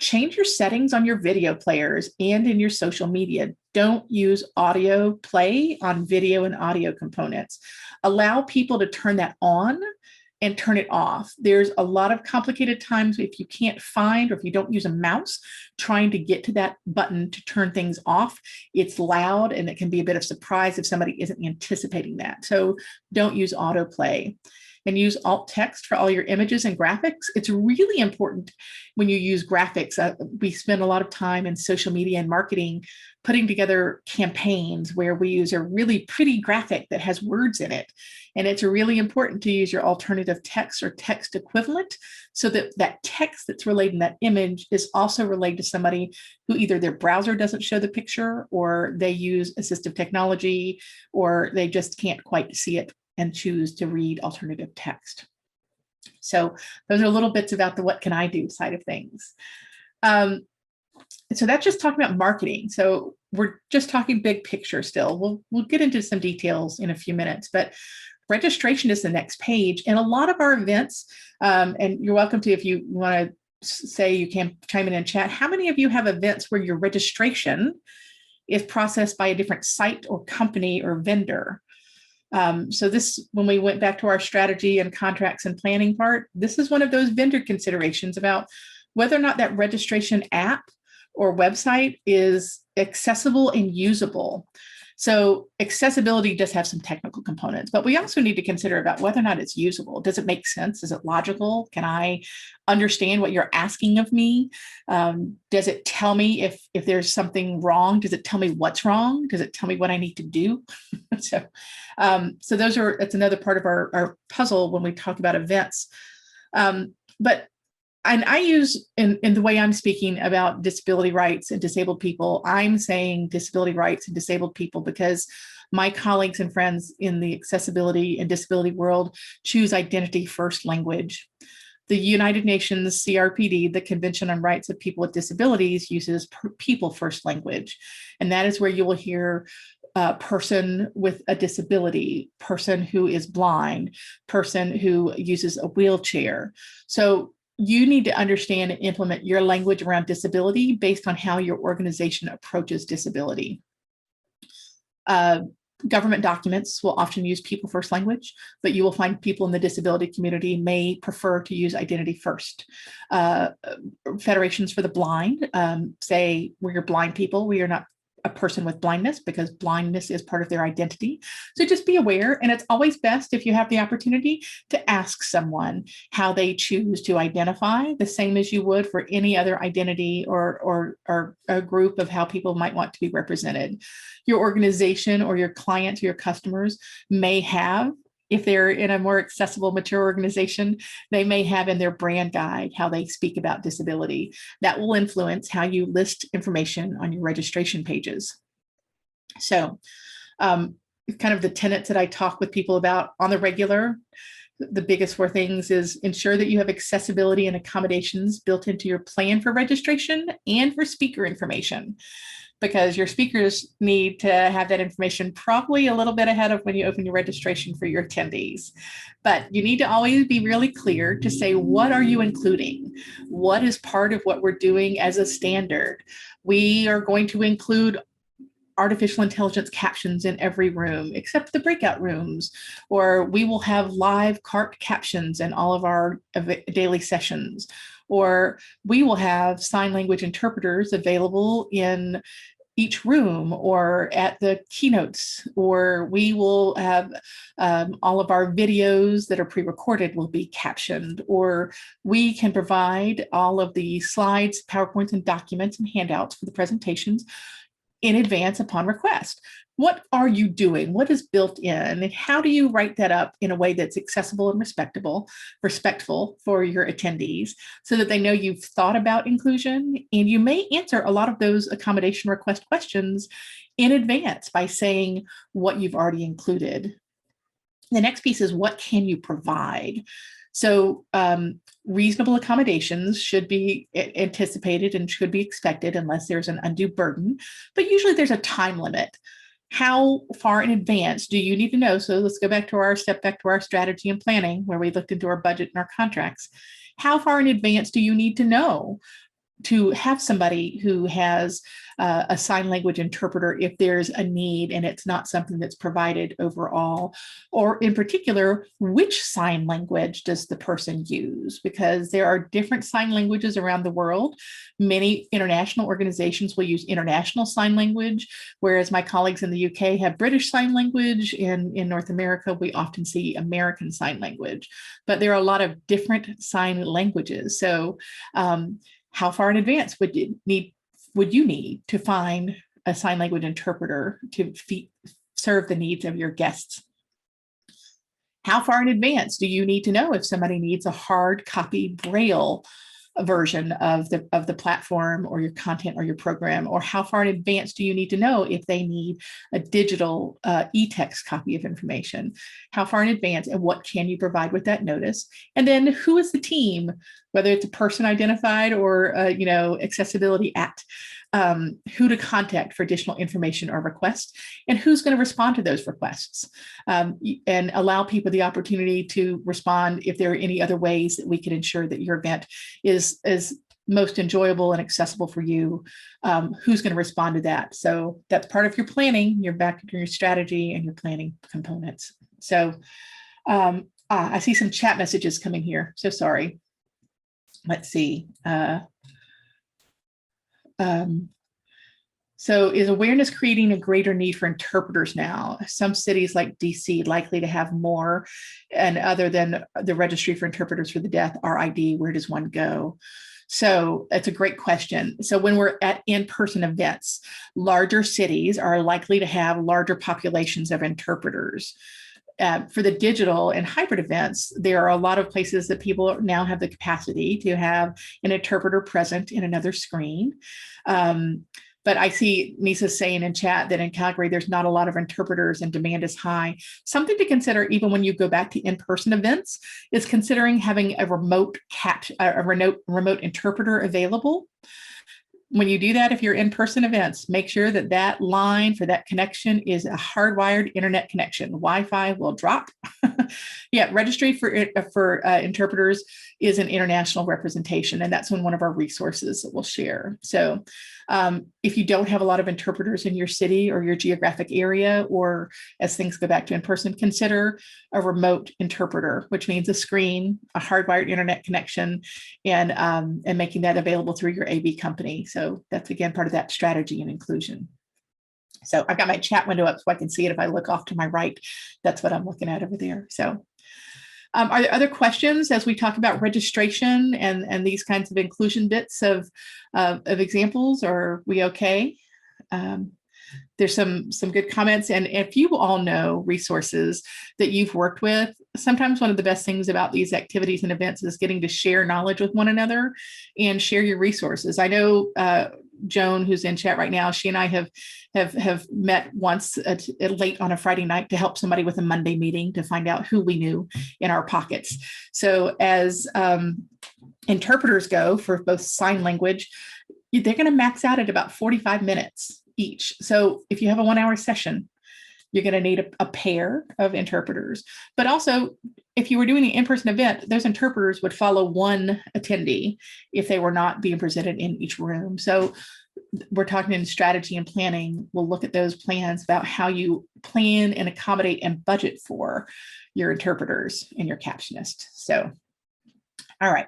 Change your settings on your video players and in your social media. Don't use audio play on video and audio components. Allow people to turn that on and turn it off. There's a lot of complicated times if you can't find, or if you don't use a mouse, trying to get to that button to turn things off. It's loud and it can be a bit of surprise if somebody isn't anticipating that. So don't use autoplay. And use alt text for all your images and graphics. It's really important when you use graphics. We spend a lot of time in social media and marketing putting together campaigns where we use a really pretty graphic that has words in it. And it's really important to use your alternative text or text equivalent so that that text that's relayed in that image is also relayed to somebody who either their browser doesn't show the picture, or they use assistive technology, or they just can't quite see it and choose to read alternative text. So those are little bits about the what can I do side of things. So that's just talking about marketing. So we're just talking big picture still. We'll get into some details in a few minutes, but registration is the next page. And a lot of our events, and you're welcome to, if you want to say, you can chime in and chat. How many of you have events where your registration is processed by a different site or company or vendor? So this, when we went back to our strategy and contracts and planning part, this is one of those vendor considerations about whether or not that registration app or website is accessible and usable. So accessibility does have some technical components, but we also need to consider about whether or not it's usable. Does it make sense? Is it logical? Can I understand what you're asking of me? Does it tell me if there's something wrong? Does it tell me what's wrong? Does it tell me what I need to do? So that's another part of our puzzle when we talk about events. And I use, in the way I'm speaking about disability rights and disabled people, I'm saying disability rights and disabled people because my colleagues and friends in the accessibility and disability world choose identity first language. The United Nations CRPD, the Convention on Rights of People with Disabilities, uses people first language. And that is where you will hear person with a disability, person who is blind, person who uses a wheelchair. So you need to understand and implement your language around disability based on how your organization approaches disability. Government documents will often use people first language, but you will find people in the disability community may prefer to use identity first. Federations for the blind say we're blind people. We are not a person with blindness because blindness is part of their identity. So just be aware. And it's always best if you have the opportunity to ask someone how they choose to identify, the same as you would for any other identity or a group of how people might want to be represented. Your organization or your clients or your customers may have, if they're in a more accessible, mature organization, they may have in their brand guide how they speak about disability. That will influence how you list information on your registration pages. So kind of the tenets that I talk with people about on the regular, the biggest four things is ensure that you have accessibility and accommodations built into your plan for registration and for speaker information, because your speakers need to have that information probably a little bit ahead of when you open your registration for your attendees. But you need to always be really clear to say, what are you including? What is part of what we're doing as a standard? We are going to include artificial intelligence captions in every room except the breakout rooms, or we will have live CART captions in all of our daily sessions, or we will have sign language interpreters available in each room or at the keynotes, or we will have all of our videos that are pre-recorded will be captioned, or we can provide all of the slides, PowerPoints, and documents and handouts for the presentations in advance upon request. What are you doing? What is built in? And how do you write that up in a way that's accessible and respectful for your attendees so that they know you've thought about inclusion? And you may answer a lot of those accommodation request questions in advance by saying what you've already included. The next piece is, what can you provide? So reasonable accommodations should be anticipated and should be expected unless there's an undue burden, but usually there's a time limit. How far in advance do you need to know? So let's go back to our strategy and planning, where we looked into our budget and our contracts. How far in advance do you need to know to have somebody who has a sign language interpreter if there's a need and it's not something that's provided overall? Or in particular, which sign language does the person use? Because there are different sign languages around the world. Many international organizations will use international sign language, whereas my colleagues in the UK have British Sign Language. In North America, we often see American Sign Language, but there are a lot of different sign languages. So how far in advance would you need to find a sign language interpreter to serve the needs of your guests? How far in advance do you need to know if somebody needs a hard copy Braille version of the platform or your content or your program? Or how far in advance do you need to know if they need a digital e-text copy of information? How far in advance, and what can you provide with that notice? And then who is the team, whether it's a person identified or accessibility at, who to contact for additional information or requests, and who's going to respond to those requests, and allow people the opportunity to respond if there are any other ways that we can ensure that your event is most enjoyable and accessible for you. Who's going to respond to that? So that's part of your planning, your strategy and your planning components. So I see some chat messages coming here. So sorry. Let's see. So is awareness creating a greater need for interpreters now? Some cities like DC likely to have more, and other than the Registry for Interpreters for the Deaf, RID, where does one go? So that's a great question. So when we're at in-person events, larger cities are likely to have larger populations of interpreters. For the digital and hybrid events, there are a lot of places that people now have the capacity to have an interpreter present in another screen. But I see Nisa saying in chat that in Calgary, there's not a lot of interpreters and demand is high. Something to consider, even when you go back to in-person events, is considering having a remote interpreter available. When you do that, if you're in-person events, make sure that that line for that connection is a hardwired internet connection. Wi-Fi will drop Yeah, registry for interpreters is an international representation, and that's one of our resources that we'll share. So if you don't have a lot of interpreters in your city or your geographic area, or as things go back to in-person, consider a remote interpreter, which means a screen, a hardwired internet connection, and making that available through your AV company. So that's, again, part of that strategy and inclusion. So I've got my chat window up so I can see it. If I look off to my right, that's what I'm looking at over there. So are there other questions as we talk about registration and these kinds of inclusion bits of examples? Or are we okay? There's some good comments. And if you all know resources that you've worked with, sometimes one of the best things about these activities and events is getting to share knowledge with one another and share your resources. I know Joan, who's in chat right now, she and I have met once late on a Friday night to help somebody with a Monday meeting to find out who we knew in our pockets. So as interpreters go for both sign language, they're going to max out at about 45 minutes each. So if you have a 1-hour session, you're going to need a pair of interpreters. But also, if you were doing an in-person event, those interpreters would follow one attendee if they were not being presented in each room. So we're talking in strategy and planning. We'll look at those plans about how you plan and accommodate and budget for your interpreters and your captionists. So, all right.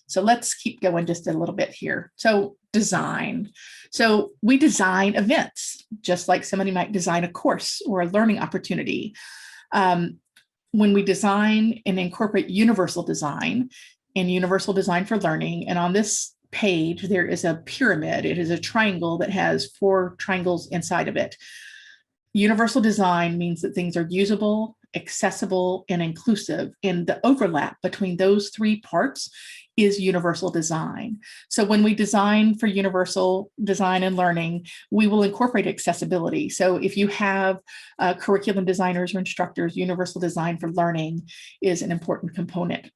So let's keep going just a little bit here. So design. So we design events, just like somebody might design a course or a learning opportunity. When we design and incorporate universal design and universal design for learning, and on this page, there is a pyramid. It is a triangle that has 4 triangles inside of it. Universal design means that things are usable, accessible, and inclusive. And the overlap between those 3 parts is universal design. So when we design for universal design and learning, we will incorporate accessibility. So if you have curriculum designers or instructors, universal design for learning is an important component.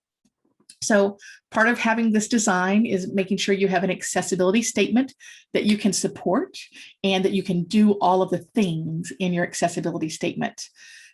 So part of having this design is making sure you have an accessibility statement that you can support and that you can do all of the things in your accessibility statement.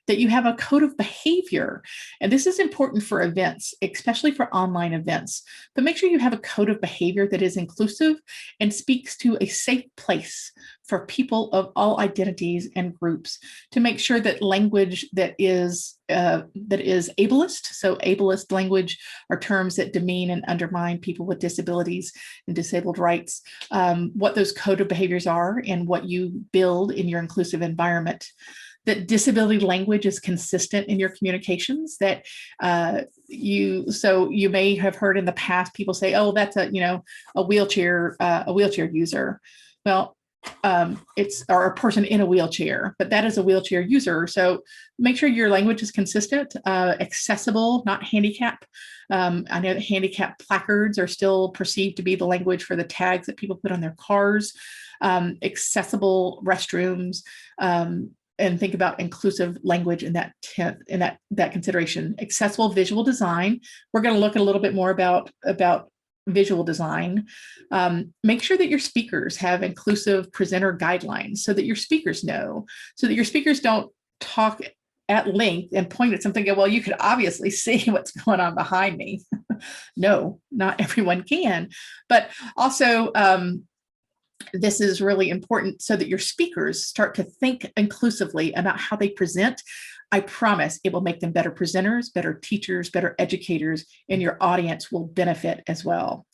That you have a code of behavior. And this is important for events, especially for online events, but make sure you have a code of behavior that is inclusive and speaks to a safe place for people of all identities and groups, to make sure that language that is ableist. So ableist language are terms that demean and undermine people with disabilities and disabled rights, what those code of behaviors are and what you build in your inclusive environment. That disability language is consistent in your communications, that you may have heard in the past people say, oh, that's a wheelchair user. Well, it's or a person in a wheelchair, but that is a wheelchair user. So make sure your language is consistent, accessible, not handicap. I know that handicap placards are still perceived to be the language for the tags that people put on their cars, accessible restrooms, and think about inclusive language in that consideration. Accessible visual design. We're going to look a little bit more about visual design. Make sure that your speakers have inclusive presenter guidelines so that your speakers know, so that your speakers don't talk at length and point at something and go, well, you could obviously see what's going on behind me. No, not everyone can. But also, this is really important so that your speakers start to think inclusively about how they present. I promise it will make them better presenters, better teachers, better educators, and your audience will benefit as well.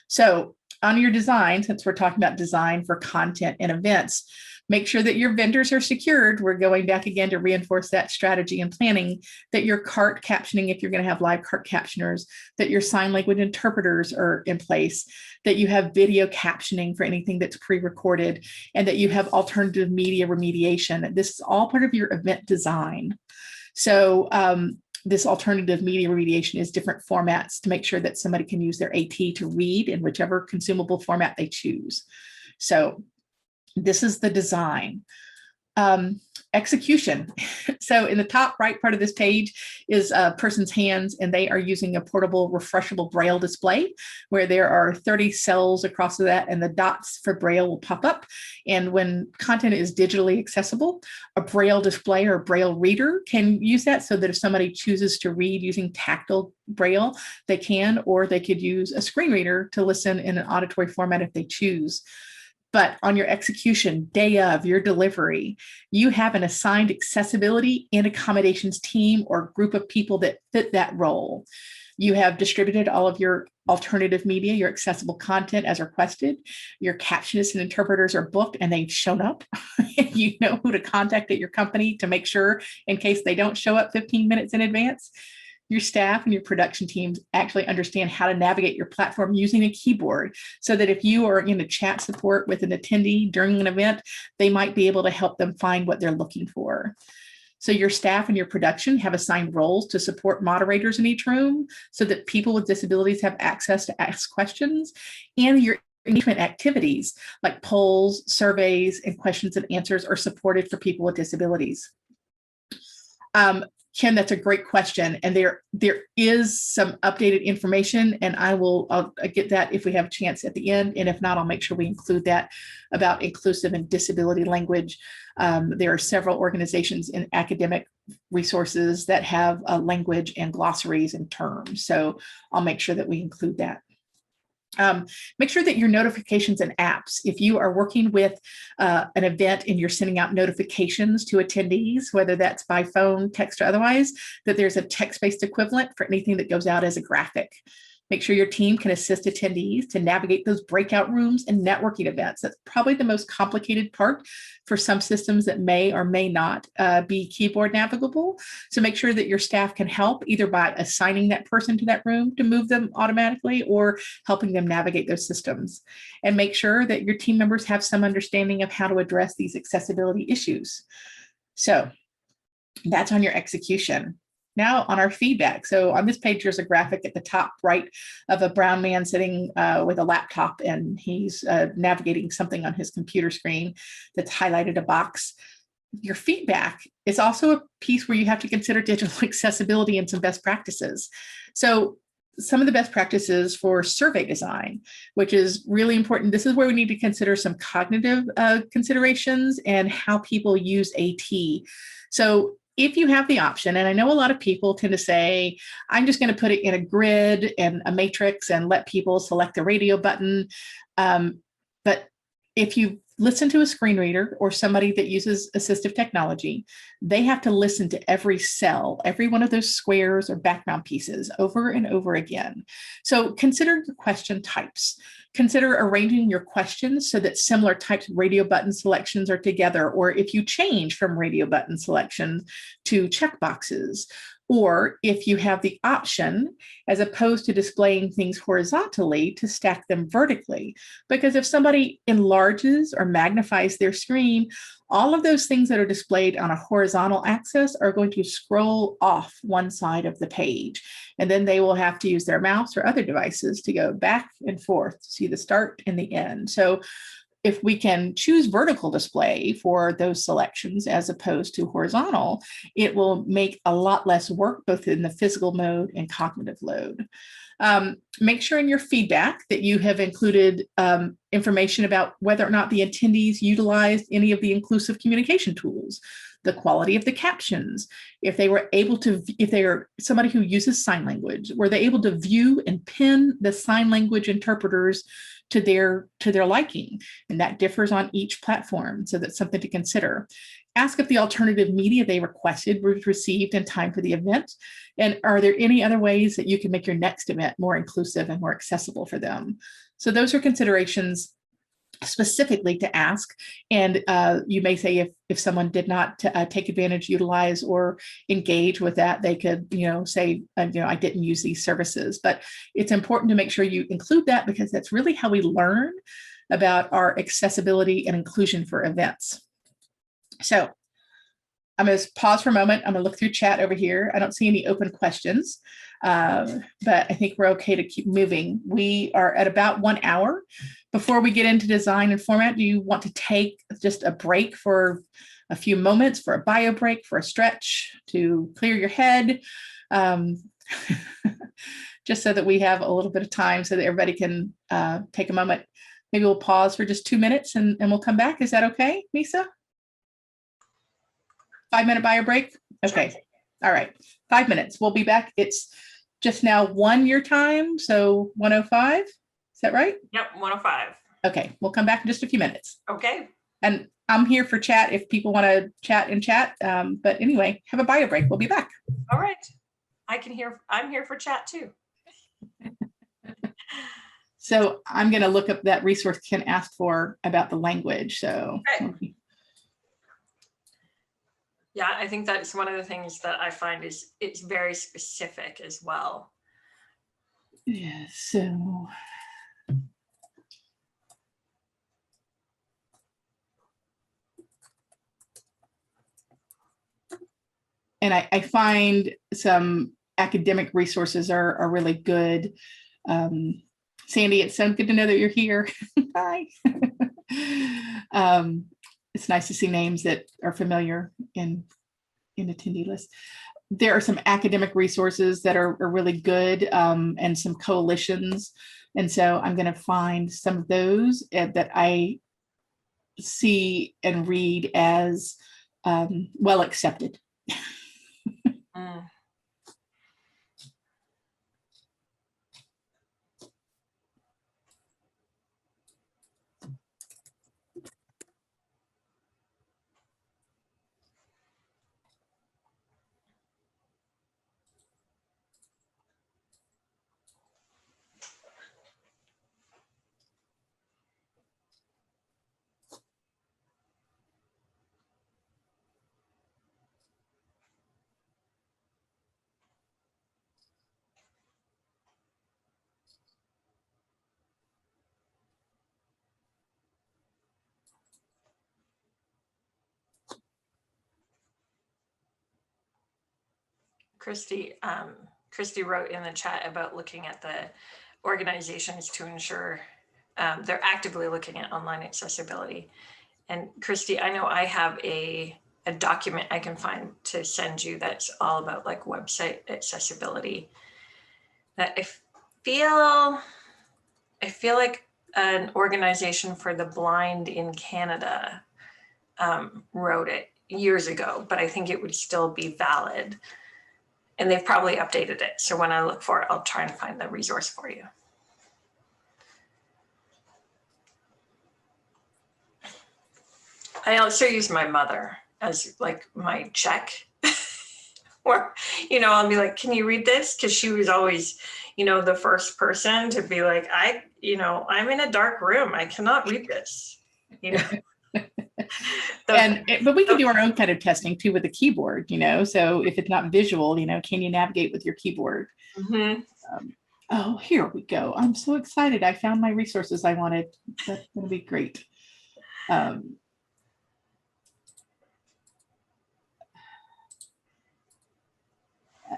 So on your design, since we're talking about design for content and events, make sure that your vendors are secured. We're going back again to reinforce that strategy and planning, that your CART captioning, if you're going to have live CART captioners, that your sign language interpreters are in place, that you have video captioning for anything that's pre-recorded, and that you have alternative media remediation. This is all part of your event design. So this alternative media remediation is different formats to make sure that somebody can use their AT to read in whichever consumable format they choose. So this is the design. Execution. So in the top right part of this page is a person's hands, and they are using a portable refreshable Braille display where there are 30 cells across that, and the dots for Braille will pop up. And when content is digitally accessible, a Braille display or Braille reader can use that, so that if somebody chooses to read using tactile Braille, they can, or they could use a screen reader to listen in an auditory format if they choose. But on your execution, day of your delivery, you have an assigned accessibility and accommodations team or group of people that fit that role. You have distributed all of your alternative media, your accessible content as requested. Your captionists and interpreters are booked and they've shown up. You know who to contact at your company to make sure in case they don't show up 15 minutes in advance. Your staff and your production teams actually understand how to navigate your platform using a keyboard, so that if you are in a chat support with an attendee during an event, they might be able to help them find what they're looking for. So your staff and your production have assigned roles to support moderators in each room, so that people with disabilities have access to ask questions. And your engagement activities like polls, surveys, and questions and answers are supported for people with disabilities. Ken, that's a great question. And there is some updated information, and I'll get that if we have a chance at the end. And if not, I'll make sure we include that about inclusive and disability language. There are several organizations in academic resources that have language and glossaries and terms. So I'll make sure that we include that. Make sure that your notifications and apps, if you are working with an event and you're sending out notifications to attendees, whether that's by phone, text, or otherwise, that there's a text-based equivalent for anything that goes out as a graphic. Make sure your team can assist attendees to navigate those breakout rooms and networking events. That's probably the most complicated part for some systems that may or may not be keyboard navigable. So make sure that your staff can help either by assigning that person to that room to move them automatically or helping them navigate those systems. And make sure that your team members have some understanding of how to address these accessibility issues. So that's on your execution. Now on our feedback. So on this page, there's a graphic at the top right of a brown man sitting with a laptop, and he's navigating something on his computer screen that's highlighted a box. Your feedback is also a piece where you have to consider digital accessibility and some best practices. So some of the best practices for survey design, which is really important. This is where we need to consider some cognitive considerations and how people use AT. So if you have the option, and I know a lot of people tend to say, I'm just going to put it in a grid and a matrix and let people select the radio button. But if you listen to a screen reader or somebody that uses assistive technology, they have to listen to every cell, every one of those squares or background pieces over and over again. So consider your question types. Consider arranging your questions so that similar types of radio button selections are together, or if you change from radio button selection to checkboxes, or if you have the option, as opposed to displaying things horizontally, to stack them vertically. Because if somebody enlarges or magnifies their screen, all of those things that are displayed on a horizontal axis are going to scroll off one side of the page. And then they will have to use their mouse or other devices to go back and forth to see the start and the end. So if we can choose vertical display for those selections as opposed to horizontal, it will make a lot less work, both in the physical mode and cognitive load. Make sure in your feedback that you have included information about whether or not the attendees utilized any of the inclusive communication tools, the quality of the captions, if they were able to, if they are somebody who uses sign language, were they able to view and pin the sign language interpreters to their liking, and that differs on each platform. So that's something to consider. Ask if the alternative media they requested was received in time for the event, and are there any other ways that you can make your next event more inclusive and more accessible for them? So those are considerations specifically to ask. And you may say if someone did not take advantage, utilize, or engage with that, they could, say, I didn't use these services. But it's important to make sure you include that, because that's really how we learn about our accessibility and inclusion for events. So I'm going to pause for a moment. I'm going to look through chat over here. I don't see any open questions, but I think we're okay to keep moving. We are at about 1 hour. Before we get into design and format, do you want to take just a break for a few moments for a bio break, for a stretch, to clear your head, just so that we have a little bit of time so that everybody can take a moment. Maybe we'll pause for just 2 minutes and we'll come back. Is that okay, Misa? 5-minute bio break? Okay. Sure. All right. 5 minutes. We'll be back. It's just now 1 your time, so 1:05. Is that right? Yep, 1:05. Okay. We'll come back in just a few minutes. Okay. And I'm here for chat if people want to chat in chat. But anyway, have a bio break. We'll be back. All right. I'm here for chat too. So I'm going to look up that resource Ken asked for about the language. So. Okay. Yeah, I think that's one of the things that I find is it's very specific as well. Yeah, so. And I find some academic resources are really good. Sandy, it's so good to know that you're here. Hi. It's nice to see names that are familiar in attendee list. There are some academic resources that are really good, and some coalitions. And so I'm going to find some of those that I see and read as well accepted. Christy wrote in the chat about looking at the organizations to ensure they're actively looking at online accessibility. And Christy, I know I have a document I can find to send you that's all about like website accessibility. That I feel like an organization for the blind in Canada wrote it years ago, but I think it would still be valid. And they've probably updated it. So when I look for it, I'll try and find the resource for you. I also use my mother as like my check. Or, I'll be like, can you read this? Because she was always, the first person to be like, I'm in a dark room. I cannot read this, But we can do our own kind of testing too with the keyboard, so if it's not visual, can you navigate with your keyboard? Mm-hmm. Oh, here we go. I'm so excited. I found my resources I wanted. That's going to be great. And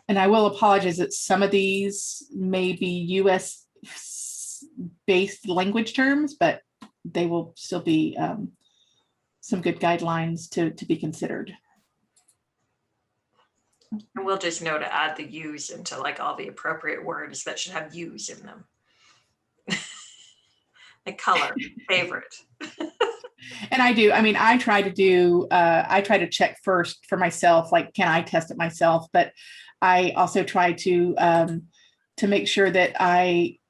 I will apologize that some of these may be US based language terms, but they will still be some good guidelines to be considered. And we'll just know to add the U's into like all the appropriate words that should have U's in them. Like color, favorite. And I do. I mean, I try to check first for myself, like, can I test it myself? But I also try to make sure that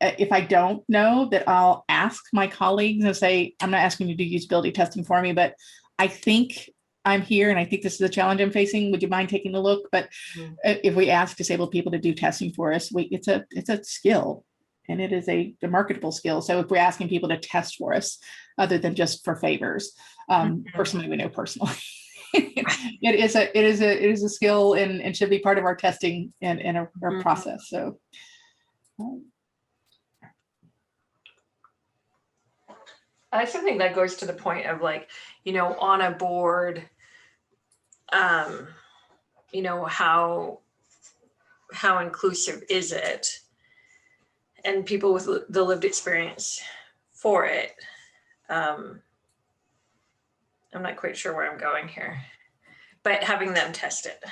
if I don't know, that I'll ask my colleagues and say, I'm not asking you to do usability testing for me, but I think I'm here and I think this is a challenge I'm facing. Would you mind taking a look? But if we ask disabled people to do testing for us, it's a skill. And it is a marketable skill. So if we're asking people to test for us, other than just for favors, personally, we know personally, it is a skill and should be part of our testing and our process. So, I also think that goes to the point of like, on a board, how inclusive is it? And people with the lived experience for it. I'm not quite sure where I'm going here, but having them test it.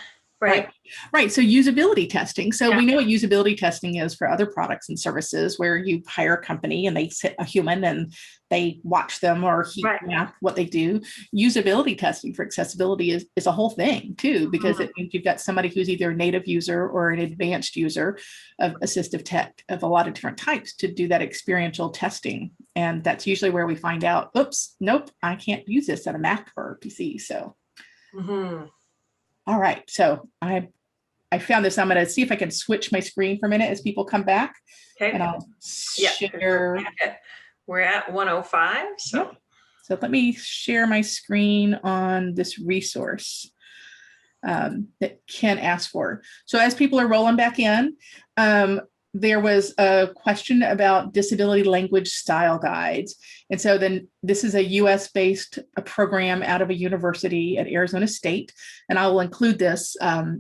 Right. Right. So usability testing. So Yeah. we know what usability testing is for other products and services, where you hire a company and they sit a human and they watch them or heat map what they do. Usability testing for accessibility is a whole thing too, because it means you've got somebody who's either a native user or an advanced user of assistive tech of a lot of different types to do that experiential testing. And that's usually where we find out, oops, nope, I can't use this on a Mac or a PC. So. All right, so I found this. I'm going to see if I can switch my screen for a minute as people come back. Okay. And I'll share. We're at 105. So. Yep. So let me share my screen on this resource that Ken asked for. So as people are rolling back in, there was a question about disability language style guides. And so then this is a US-based program out of a university at Arizona State. And I will include this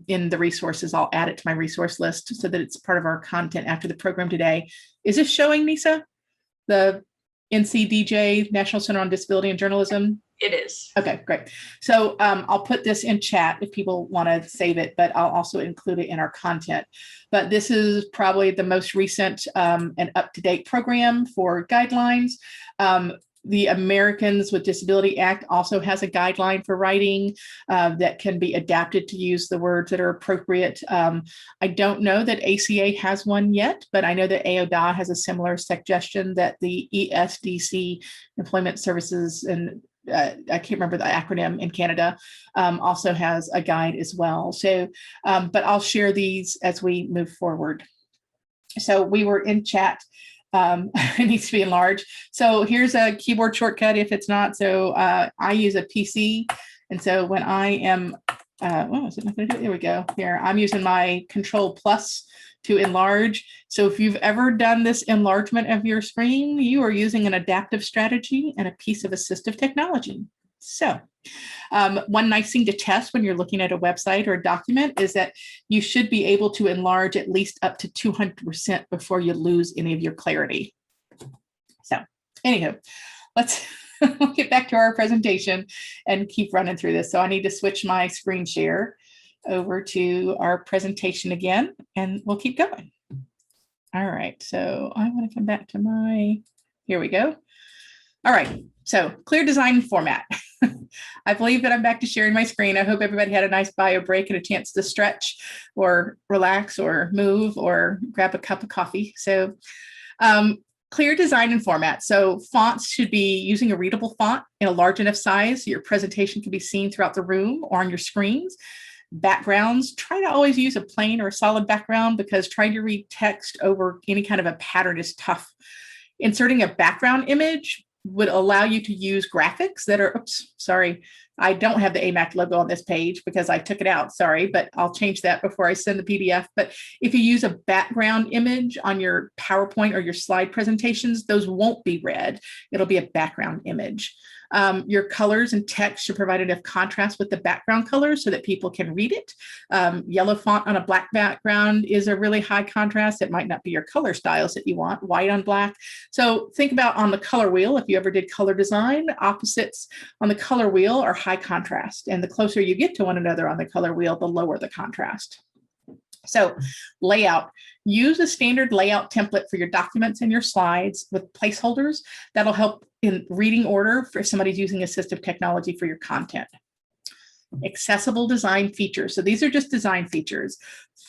in the resources. I'll add it to my resource list so that it's part of our content after the program today. Is this showing, Nisa? The NCDJ, National Center on Disability and Journalism? It is. Okay, great. So I'll put this in chat if people want to save it, but I'll also include it in our content. But this is probably the most recent and up-to-date program for guidelines. The Americans with Disability Act also has a guideline for writing that can be adapted to use the words that are appropriate. I don't know that ACA has one yet, but I know that AODA has a similar suggestion that the ESDC, Employment Services and I can't remember the acronym in Canada, also has a guide as well. So, but I'll share these as we move forward. So we were in chat. It needs to be enlarged. So here's a keyboard shortcut if it's not. So I use a PC. And so when I am, is it not going to do it? There we go. Here, I'm using my Control+ to enlarge. So if you've ever done this enlargement of your screen, you are using an adaptive strategy and a piece of assistive technology. So one nice thing to test when you're looking at a website or a document is that you should be able to enlarge at least up to 200% before you lose any of your clarity. So anyhow, let's get back to our presentation and keep running through this. So I need to switch my screen share over to our presentation again, and we'll keep going. All right, so I want to come back to my, here we go. All right, so clear design and format. I believe that I'm back to sharing my screen. I hope everybody had a nice bio break and a chance to stretch or relax or move or grab a cup of coffee. So clear design and format. So fonts should be using a readable font in a large enough size so your presentation can be seen throughout the room or on your screens. Backgrounds, try to always use a plain or a solid background because trying to read text over any kind of a pattern is tough. Inserting a background image would allow you to use graphics that are, oops, sorry, I don't have the AMAC logo on this page because I took it out, sorry, but I'll change that before I send the PDF. But if you use a background image on your PowerPoint or your slide presentations, those won't be read. It'll be a background image. Your colors and text should provide enough contrast with the background colors so that people can read it. Yellow font on a black background is a really high contrast. It might not be your color styles that you want, white on black. So think about on the color wheel, if you ever did color design, opposites on the color wheel are high contrast. And the closer you get to one another on the color wheel, the lower the contrast. So layout, use a standard layout template for your documents and your slides with placeholders. That'll help in reading order for somebody's using assistive technology for your content. Accessible design features. So these are just design features.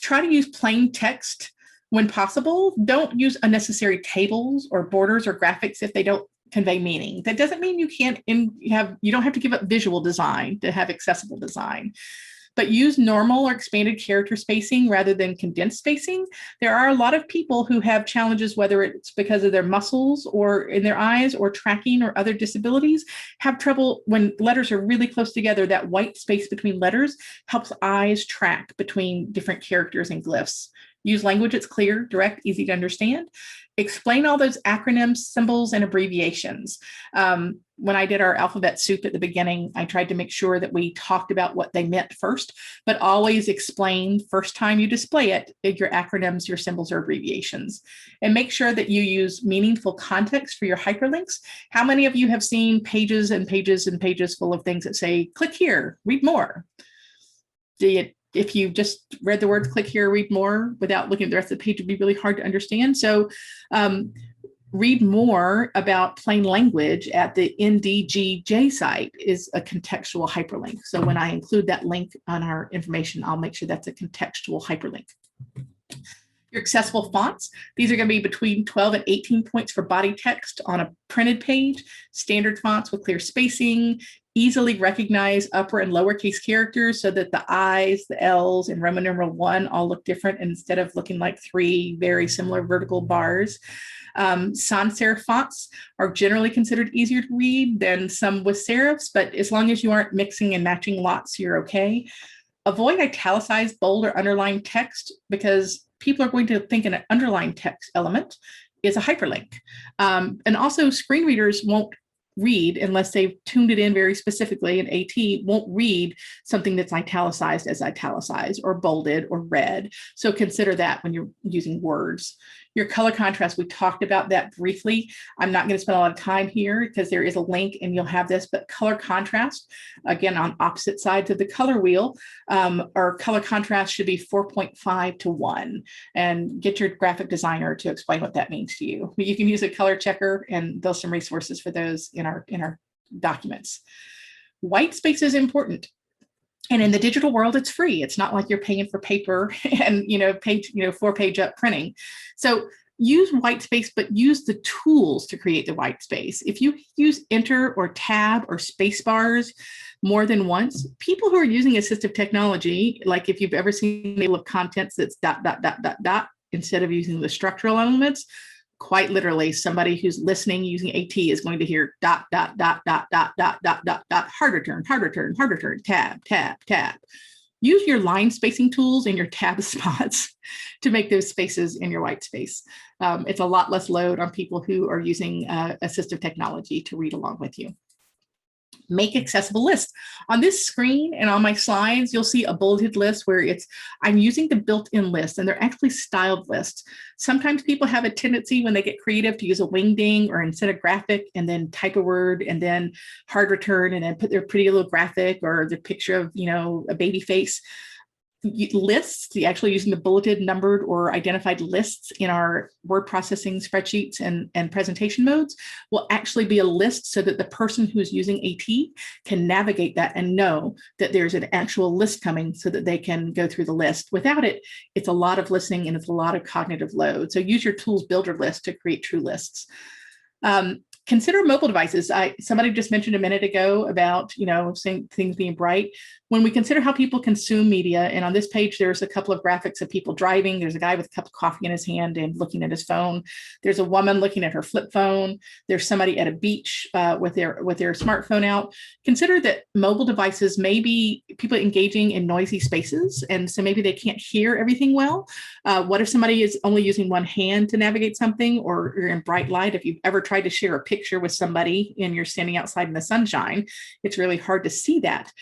Try to use plain text when possible. Don't use unnecessary tables or borders or graphics if they don't convey meaning. That doesn't mean you don't have to give up visual design to have accessible design. But use normal or expanded character spacing rather than condensed spacing. There are a lot of people who have challenges, whether it's because of their muscles or in their eyes or tracking or other disabilities, have trouble when letters are really close together. That white space between letters helps eyes track between different characters and glyphs. Use language that's clear, direct, easy to understand. Explain all those acronyms, symbols, and abbreviations. When I did our alphabet soup at the beginning, I tried to make sure that we talked about what they meant first, but always explain first time you display it, your acronyms, your symbols, or abbreviations. And make sure that you use meaningful context for your hyperlinks. How many of you have seen pages and pages and pages full of things that say, click here, read more? If you just read the words click here, read more without looking at the rest of the page, it'd be really hard to understand. So read more about plain language at the NDGJ site is a contextual hyperlink. So when I include that link on our information, I'll make sure that's a contextual hyperlink. Your accessible fonts, these are going to be between 12 and 18 points for body text on a printed page, standard fonts with clear spacing, easily recognize upper and lowercase characters so that the I's, the L's, and Roman numeral 1 all look different instead of looking like 3 very similar vertical bars. Sans serif fonts are generally considered easier to read than some with serifs, but as long as you aren't mixing and matching lots, you're okay. Avoid italicized, bold, or underlined text because people are going to think an underlined text element is a hyperlink. And also screen readers won't read unless they've tuned it in very specifically, and AT won't read something that's italicized as italicized or bolded or red. So consider that when you're using words. Your color contrast, we talked about that briefly. I'm not going to spend a lot of time here because there is a link and you'll have this, but color contrast, again, on opposite sides of the color wheel, our color contrast should be 4.5 to 1. And get your graphic designer to explain what that means to you. You can use a color checker, and there's some resources for those in our documents. White space is important. And in the digital world, it's free. It's not like you're paying for paper and, page, 4-page up printing. So use white space, but use the tools to create the white space. If you use enter or tab or space bars more than once, people who are using assistive technology, like if you've ever seen a table of contents that's ... instead of using the structural elements, quite literally, somebody who's listening using AT is going to hear ... hard return, tab. Use your line spacing tools and your tab spots to make those spaces in your white space. It's a lot less load on people who are using assistive technology to read along with you. Make accessible lists. On this screen and on my slides, you'll see a bulleted list where I'm using the built-in list, and they're actually styled lists. Sometimes people have a tendency when they get creative to use a wingding or instead of graphic and then type a word and then hard return and then put their pretty little graphic or the picture of, a baby face. Lists, actually using the bulleted, numbered, or identified lists in our word processing spreadsheets and presentation modes will actually be a list so that the person who's using AT can navigate that and know that there's an actual list coming so that they can go through the list. Without it, it's a lot of listening and it's a lot of cognitive load. So use your tools builder list to create true lists. Consider mobile devices. Somebody just mentioned a minute ago about, saying things being bright. When we consider how people consume media, and on this page, there's a couple of graphics of people driving. There's a guy with a cup of coffee in his hand and looking at his phone. There's a woman looking at her flip phone. There's somebody at a beach with their smartphone out. Consider that mobile devices may be people engaging in noisy spaces, and so maybe they can't hear everything well. What if somebody is only using one hand to navigate something, or you're in bright light? If you've ever tried to share a picture with somebody and you're standing outside in the sunshine, it's really hard to see that.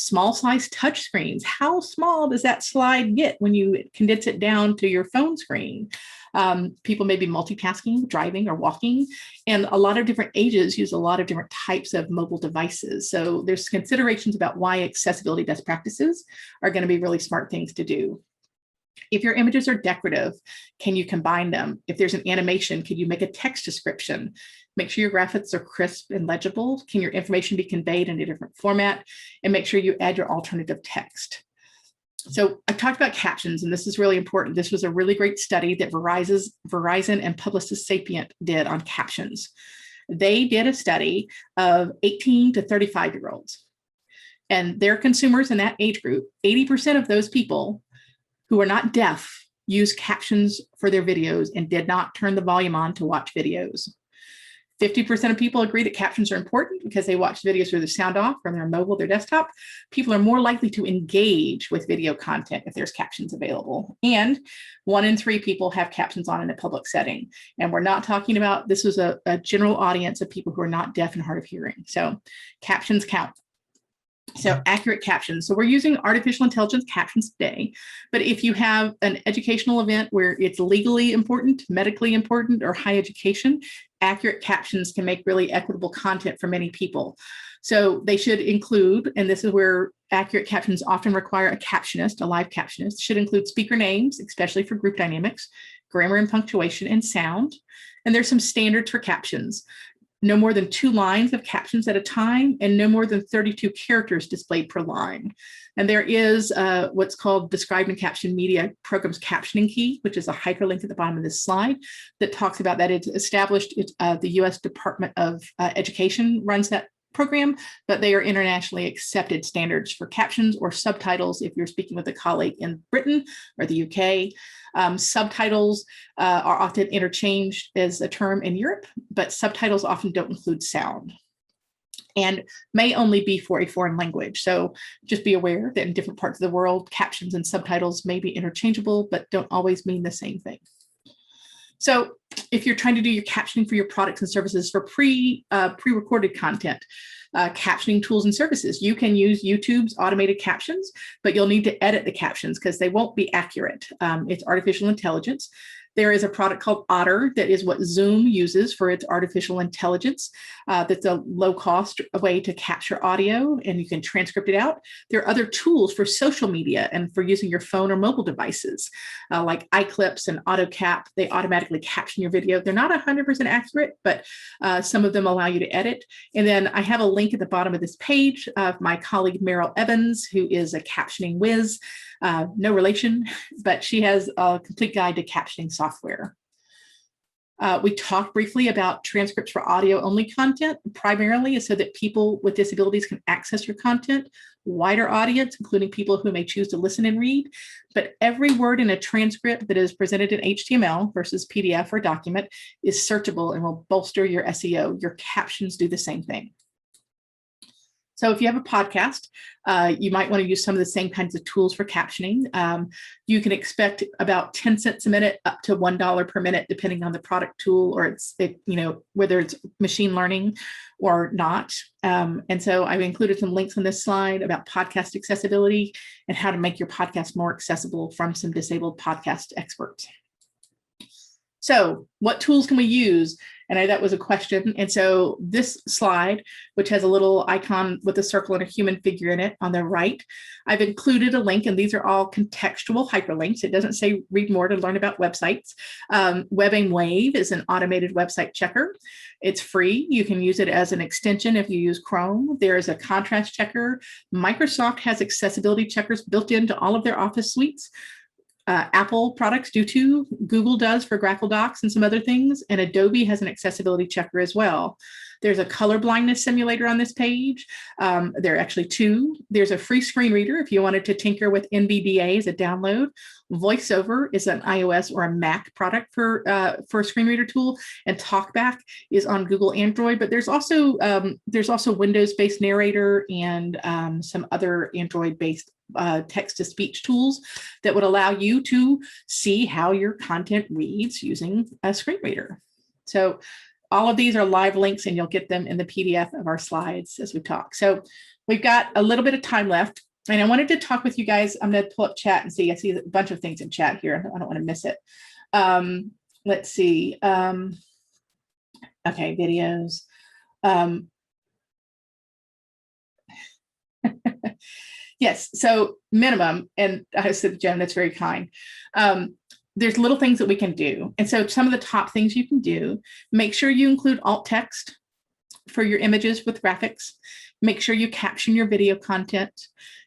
Small size touch screens. How small does that slide get when you condense it down to your phone screen? People may be multitasking, driving or walking, and a lot of different ages use a lot of different types of mobile devices. So there's considerations about why accessibility best practices are going to be really smart things to do. If your images are decorative, can you combine them? If there's an animation, can you make a text description? Make sure your graphics are crisp and legible. Can your information be conveyed in a different format? And make sure you add your alternative text. So I talked about captions, and this is really important. This was a really great study that Verizon and Publicis Sapient did on captions. They did a study of 18 to 35-year-olds, and their consumers in that age group, 80% of those people who are not deaf use captions for their videos and did not turn the volume on to watch videos. 50% of people agree that captions are important because they watch videos with the sound off from their mobile, their desktop. People are more likely to engage with video content if there's captions available. And 1 in 3 people have captions on in a public setting. And we're not talking about, this is a general audience of people who are not deaf and hard of hearing. So captions count. So accurate captions. So we're using artificial intelligence captions today, but if you have an educational event where it's legally important, medically important, or high education, accurate captions can make really equitable content for many people. So they should include, and this is where accurate captions often require a captionist, a live captionist, should include speaker names, especially for group dynamics, grammar and punctuation, and sound. And there's some standards for captions. No more than 2 lines of captions at a time, and no more than 32 characters displayed per line. And there is what's called Described and Captioned Media Programs Captioning Key, which is a hyperlink at the bottom of this slide that talks about that. It's established, the US Department of Education runs that program, but they are internationally accepted standards for captions or subtitles if you're speaking with a colleague in Britain or the UK. Subtitles are often interchanged as a term in Europe, but subtitles often don't include sound and may only be for a foreign language. So just be aware that in different parts of the world, captions and subtitles may be interchangeable, but don't always mean the same thing. So if you're trying to do your captioning for your products and services for pre-recorded content, captioning tools and services, you can use YouTube's automated captions, but you'll need to edit the captions because they won't be accurate. It's artificial intelligence. There is a product called Otter that is what Zoom uses for its artificial intelligence. That's a low-cost way to capture audio, and you can transcript it out. There are other tools for social media and for using your phone or mobile devices, like iClips and AutoCap. They automatically caption your video. They're not 100% accurate, but some of them allow you to edit. And then I have a link at the bottom of this page of my colleague, Samantha Evans, who is a captioning whiz. No relation, but she has a complete guide to captioning software. We talked briefly about transcripts for audio only content, primarily so that people with disabilities can access your content, wider audience, including people who may choose to listen and read. But every word in a transcript that is presented in HTML versus PDF or document is searchable and will bolster your SEO. Your captions do the same thing. So if you have a podcast, you might want to use some of the same kinds of tools for captioning. You can expect about 10 cents a minute up to $1 per minute, depending on the product tool or whether it's machine learning or not. And so I've included some links on this slide about podcast accessibility and how to make your podcast more accessible from some disabled podcast experts. So what tools can we use? And that was a question. And so this slide, which has a little icon with a circle and a human figure in it on the right, I've included a link, and these are all contextual hyperlinks. It doesn't say read more to learn about websites. WebAIM Wave is an automated website checker. It's free. You can use it as an extension if you use Chrome. There is a contrast checker. Microsoft has accessibility checkers built into all of their Office suites. Apple products do too. Google does for Grackle Docs and some other things. And Adobe has an accessibility checker as well. There's a color blindness simulator on this page. There are actually 2. There's a free screen reader if you wanted to tinker with NVDA as a download. VoiceOver is an iOS or a Mac product for a screen reader tool, and TalkBack is on Google Android. But there's also Windows-based narrator and some other Android-based text-to-speech tools that would allow you to see how your content reads using a screen reader. So all of these are live links, and you'll get them in the PDF of our slides as we talk. So we've got a little bit of time left, and I wanted to talk with you guys. I'm going to pull up chat and see. I see a bunch of things in chat here. I don't want to miss it. Let's see. Okay, videos. Yes, so minimum, and I said, Jen, that's very kind. There's little things that we can do. And so some of the top things you can do, make sure you include alt text for your images with graphics. Make sure you caption your video content.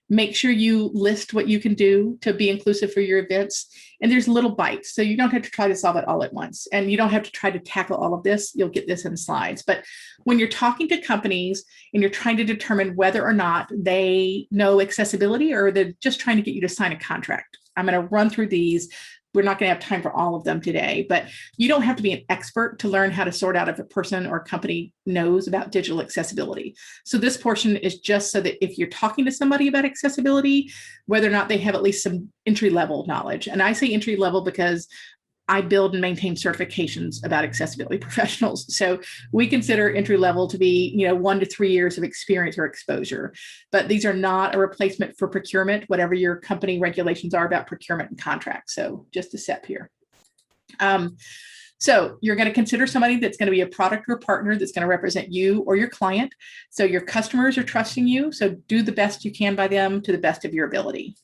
Make sure you list what you can do to be inclusive for your events. And there's little bites, so you don't have to try to solve it all at once. And you don't have to try to tackle all of this. You'll get this in slides. But when you're talking to companies and you're trying to determine whether or not they know accessibility or they're just trying to get you to sign a contract, I'm going to run through these. we're not going to have time for all of them today, but you don't have to be an expert to learn how to sort out if a person or company knows about digital accessibility. So this portion is just so that if you're talking to somebody about accessibility, whether or not they have at least some entry-level knowledge. And I say entry-level because I build and maintain certifications about accessibility professionals. So we consider entry level to be, 1 to 3 years of experience or exposure. But these are not a replacement for procurement, whatever your company regulations are about procurement and contracts. So just a step here. So you're going to consider somebody that's going to be a product or partner that's going to represent you or your client. So your customers are trusting you. So do the best you can by them to the best of your ability.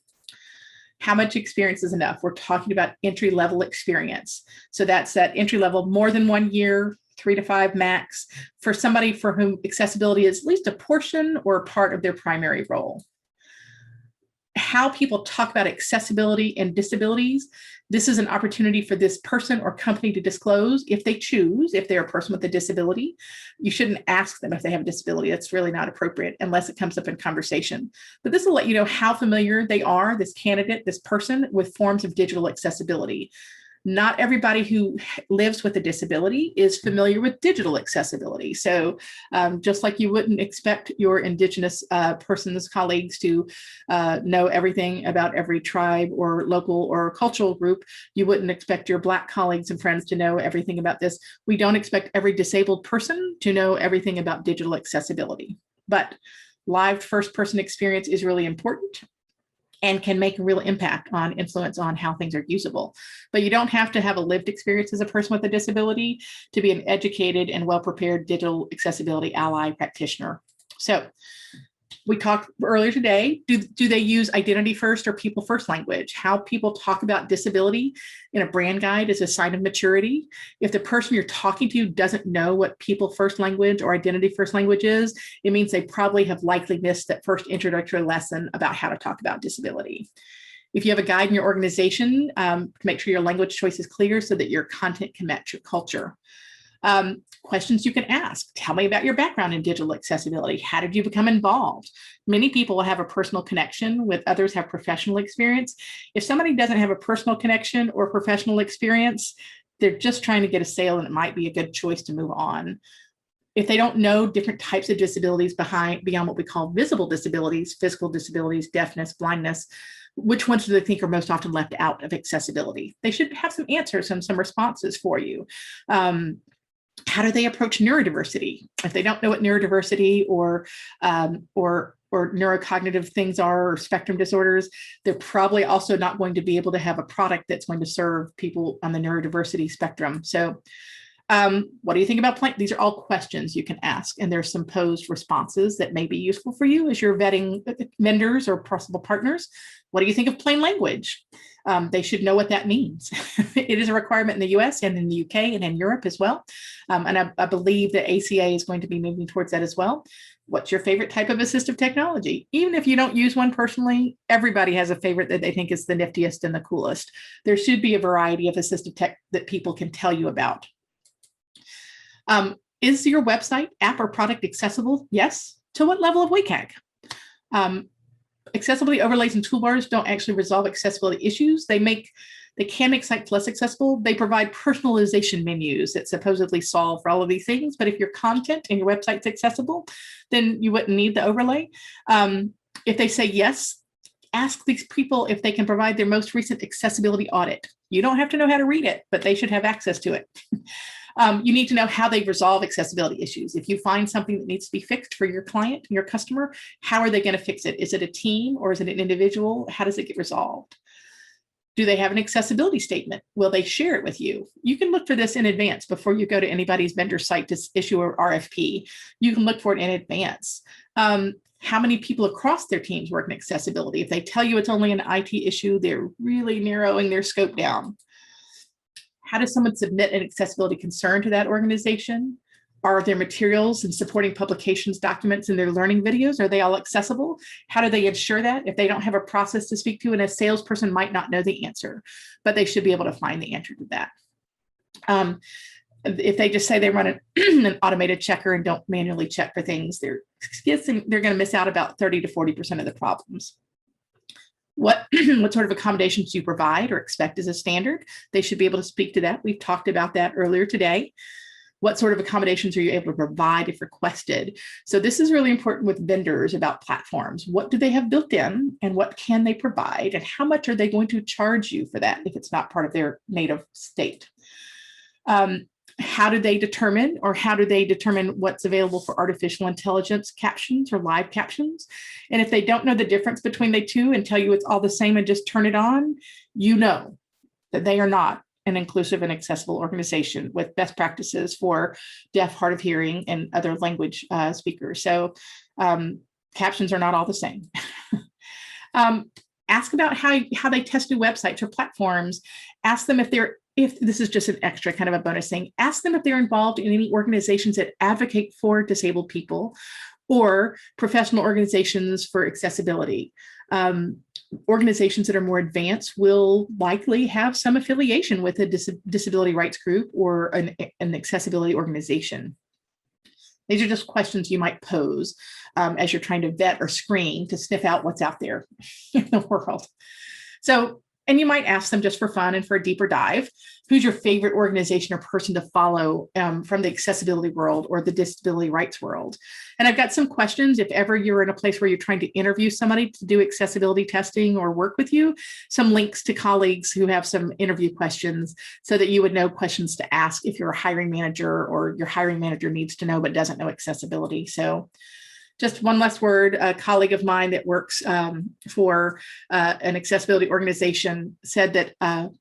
How much experience is enough? We're talking about entry-level experience. So that's that entry level, more than 1 year, 3 to 5 max, for somebody for whom accessibility is at least a portion or a part of their primary role. How people talk about accessibility and disabilities. This is an opportunity for this person or company to disclose if they choose, if they're a person with a disability. You shouldn't ask them if they have a disability. That's really not appropriate unless it comes up in conversation. But this will let you know how familiar they are, this candidate, this person, with forms of digital accessibility. Not everybody who lives with a disability is familiar with digital accessibility. So just like you wouldn't expect your Indigenous person's colleagues to know everything about every tribe or local or cultural group, you wouldn't expect your Black colleagues and friends to know everything about this. We don't expect every disabled person to know everything about digital accessibility. But live first-person experience is really important and can make a real impact on influence on how things are usable. But you don't have to have a lived experience as a person with a disability to be an educated and well-prepared digital accessibility ally practitioner. So we talked earlier today, do they use identity first or people first language? How people talk about disability in a brand guide is a sign of maturity. If the person you're talking to doesn't know what people first language or identity first language is, it means they probably have likely missed that first introductory lesson about how to talk about disability. If you have a guide in your organization, make sure your language choice is clear so that your content can match your culture. Questions you can ask. Tell me about your background in digital accessibility. How did you become involved? Many people will have a personal connection with others have professional experience. If somebody doesn't have a personal connection or professional experience, they're just trying to get a sale and it might be a good choice to move on. If they don't know different types of disabilities beyond what we call visible disabilities, physical disabilities, deafness, blindness, which ones do they think are most often left out of accessibility? They should have some answers and some responses for you. How do they approach neurodiversity? If they don't know what neurodiversity or neurocognitive things are, or spectrum disorders, they're probably also not going to be able to have a product that's going to serve people on the neurodiversity spectrum. So what do you think about these are all questions you can ask, and there's some posed responses that may be useful for you as you're vetting vendors or possible partners. What do you think of plain language? They should know what that means. It is a requirement in the US and in the UK and in Europe as well. And I believe that ACA is going to be moving towards that as well. What's your favorite type of assistive technology? Even if you don't use one personally, everybody has a favorite that they think is the niftiest and the coolest. There should be a variety of assistive tech that people can tell you about. Is your website, app, or product accessible? Yes. To what level of WCAG? Accessibility overlays and toolbars don't actually resolve accessibility issues. They can make sites less accessible. They provide personalization menus that supposedly solve for all of these things. But if your content and your website's accessible, then you wouldn't need the overlay. If they say yes, ask these people if they can provide their most recent accessibility audit. You don't have to know how to read it, but they should have access to it. You need to know how they resolve accessibility issues. If you find something that needs to be fixed for your client, your customer, how are they going to fix it? Is it a team or is it an individual? How does it get resolved? Do they have an accessibility statement? Will they share it with you? You can look for this in advance before you go to anybody's vendor site to issue an RFP. You can look for it in advance. How many people across their teams work in accessibility? If they tell you it's only an IT issue, they're really narrowing their scope down. How does someone submit an accessibility concern to that organization? Are their materials and supporting publications, documents, and their learning videos, are they all accessible? How do they ensure that? If they don't have a process to speak to, and a salesperson might not know the answer, but they should be able to find the answer to that. If they just say they run an automated checker and don't manually check for things, they're going to miss out about 30 to 40% of the problems. What, what sort of accommodations do you provide or expect as a standard? They should be able to speak to that. We've talked about that earlier today. What sort of accommodations are you able to provide if requested? So this is really important with vendors about platforms. What do they have built in and what can they provide? And how much are they going to charge you for that if it's not part of their native state? How do they determine what's available for artificial intelligence captions or live captions? And if they don't know the difference between the two and tell you it's all the same and just turn it on, you know that they are not an inclusive and accessible organization with best practices for deaf, hard of hearing, and other language speakers. So captions are not all the same. Ask about how they test new websites or platforms. Ask them if this is just an extra kind of a bonus thing, ask them if they're involved in any organizations that advocate for disabled people or professional organizations for accessibility. Organizations that are more advanced will likely have some affiliation with a disability rights group or an accessibility organization. These are just questions you might pose as you're trying to vet or screen to sniff out what's out there in the world. So, and you might ask them just for fun and for a deeper dive, who's your favorite organization or person to follow from the accessibility world or the disability rights world? And I've got some questions if ever you're in a place where you're trying to interview somebody to do accessibility testing or work with you, some links to colleagues who have some interview questions so that you would know questions to ask if you're a hiring manager or your hiring manager needs to know but doesn't know accessibility. So just one last word, a colleague of mine that works for an accessibility organization said that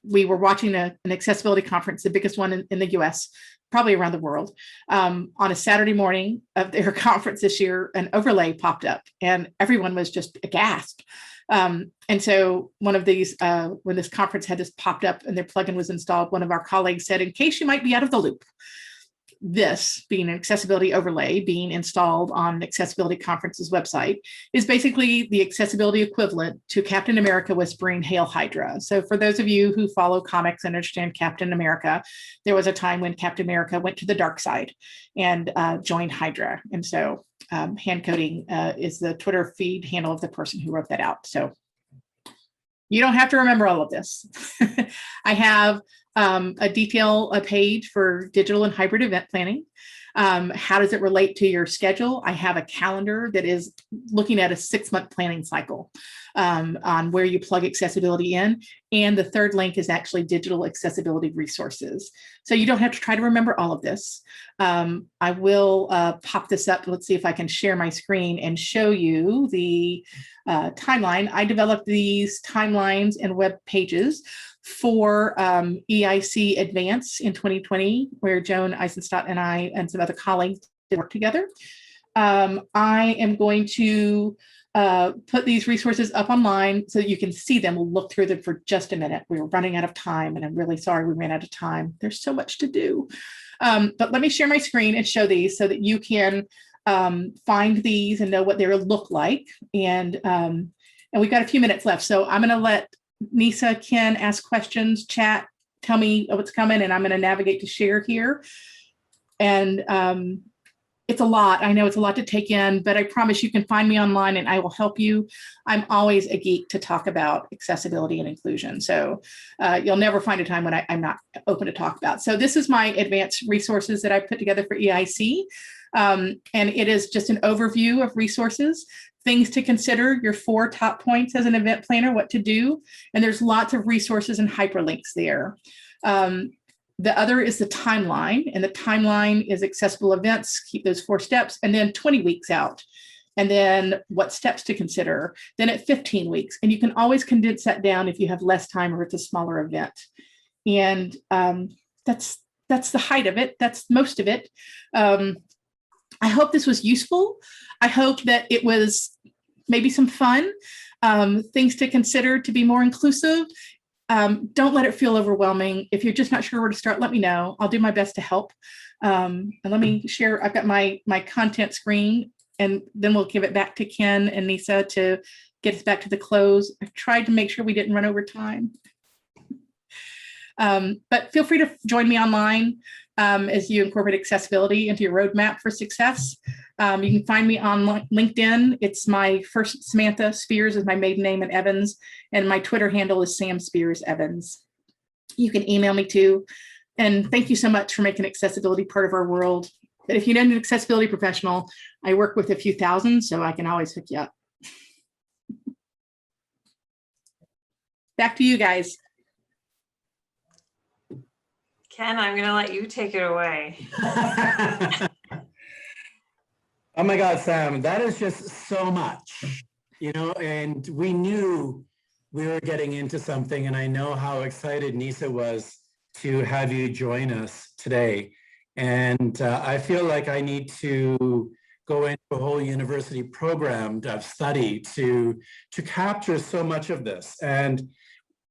we were watching an accessibility conference, the biggest one in the US, probably around the world. On a Saturday morning of their conference this year, an overlay popped up and everyone was just aghast. And so one of these, when this conference had this popped up and their plugin was installed, one of our colleagues said, in case you might be out of the loop, this being an accessibility overlay being installed on an accessibility conference's website is basically the accessibility equivalent to Captain America whispering "Hail Hydra." So for those of you who follow comics and understand Captain America, there was a time when Captain America went to the dark side and joined Hydra. And so hand coding is the Twitter feed handle of the person who wrote that out. So you don't have to remember all of this. I have a page for digital and hybrid event planning. How does it relate to your schedule? I have a calendar that is looking at a 6-month planning cycle on where you plug accessibility in. And the third link is actually digital accessibility resources. So you don't have to try to remember all of this. I will pop this up. Let's see if I can share my screen and show you the timeline. I developed these timelines and web pages for EIC Advance in 2020, where Joan Eisenstadt and I and some other colleagues did work together. I am going to put these resources up online so that you can see them. We'll look through them for just a minute. We were running out of time, and I'm really sorry we ran out of time. There's so much to do. But let me share my screen and show these so that you can find these and know what they look like. And we've got a few minutes left. So I'm going to let Nisa, Ken, ask questions, chat, tell me what's coming, and I'm going to navigate to share here. And it's a lot. I know it's a lot to take in, but I promise you can find me online and I will help you. I'm always a geek to talk about accessibility and inclusion. So you'll never find a time when I'm not open to talk about. So this is my advanced resources that I put together for EIC. And it is just an overview of resources, things to consider, your 4 top points as an event planner, what to do. And there's lots of resources and hyperlinks there. The other is the timeline, and the timeline is accessible events, keep those 4 steps, and then 20 weeks out. And then what steps to consider, then at 15 weeks. And you can always condense that down if you have less time or it's a smaller event. And that's the height of it. That's most of it. I hope this was useful. I hope that it was maybe some fun, things to consider to be more inclusive. Don't let it feel overwhelming. If you're just not sure where to start, let me know. I'll do my best to help. And let me share, I've got my content screen, and then we'll give it back to Ken and Nisa to get us back to the close. I've tried to make sure we didn't run over time. But feel free to join me online as you incorporate accessibility into your roadmap for success. You can find me on LinkedIn. It's my first, Samantha Spears is my maiden name, and Evans, and my Twitter handle is Sam Spears Evans. You can email me too. And thank you so much for making accessibility part of our world. But if you need an accessibility professional, I work with a few thousand, so I can always hook you up. Back to you guys. Ken, I'm going to let you take it away. Oh my God, Sam, that is just so much, you know, and we knew we were getting into something, and I know how excited Nisa was to have you join us today. And I feel like I need to go into a whole university program of study to capture so much of this. And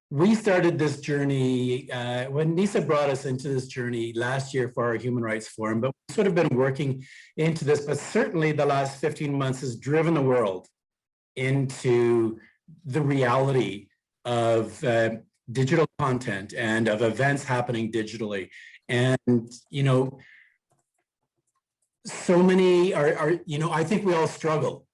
we started this journey when Nisa brought us into this journey last year for our Human Rights Forum, but we've sort of been working into this, but certainly the last 15 months has driven the world into the reality of digital content and of events happening digitally. And, you know, so many are, you know, I think we all struggle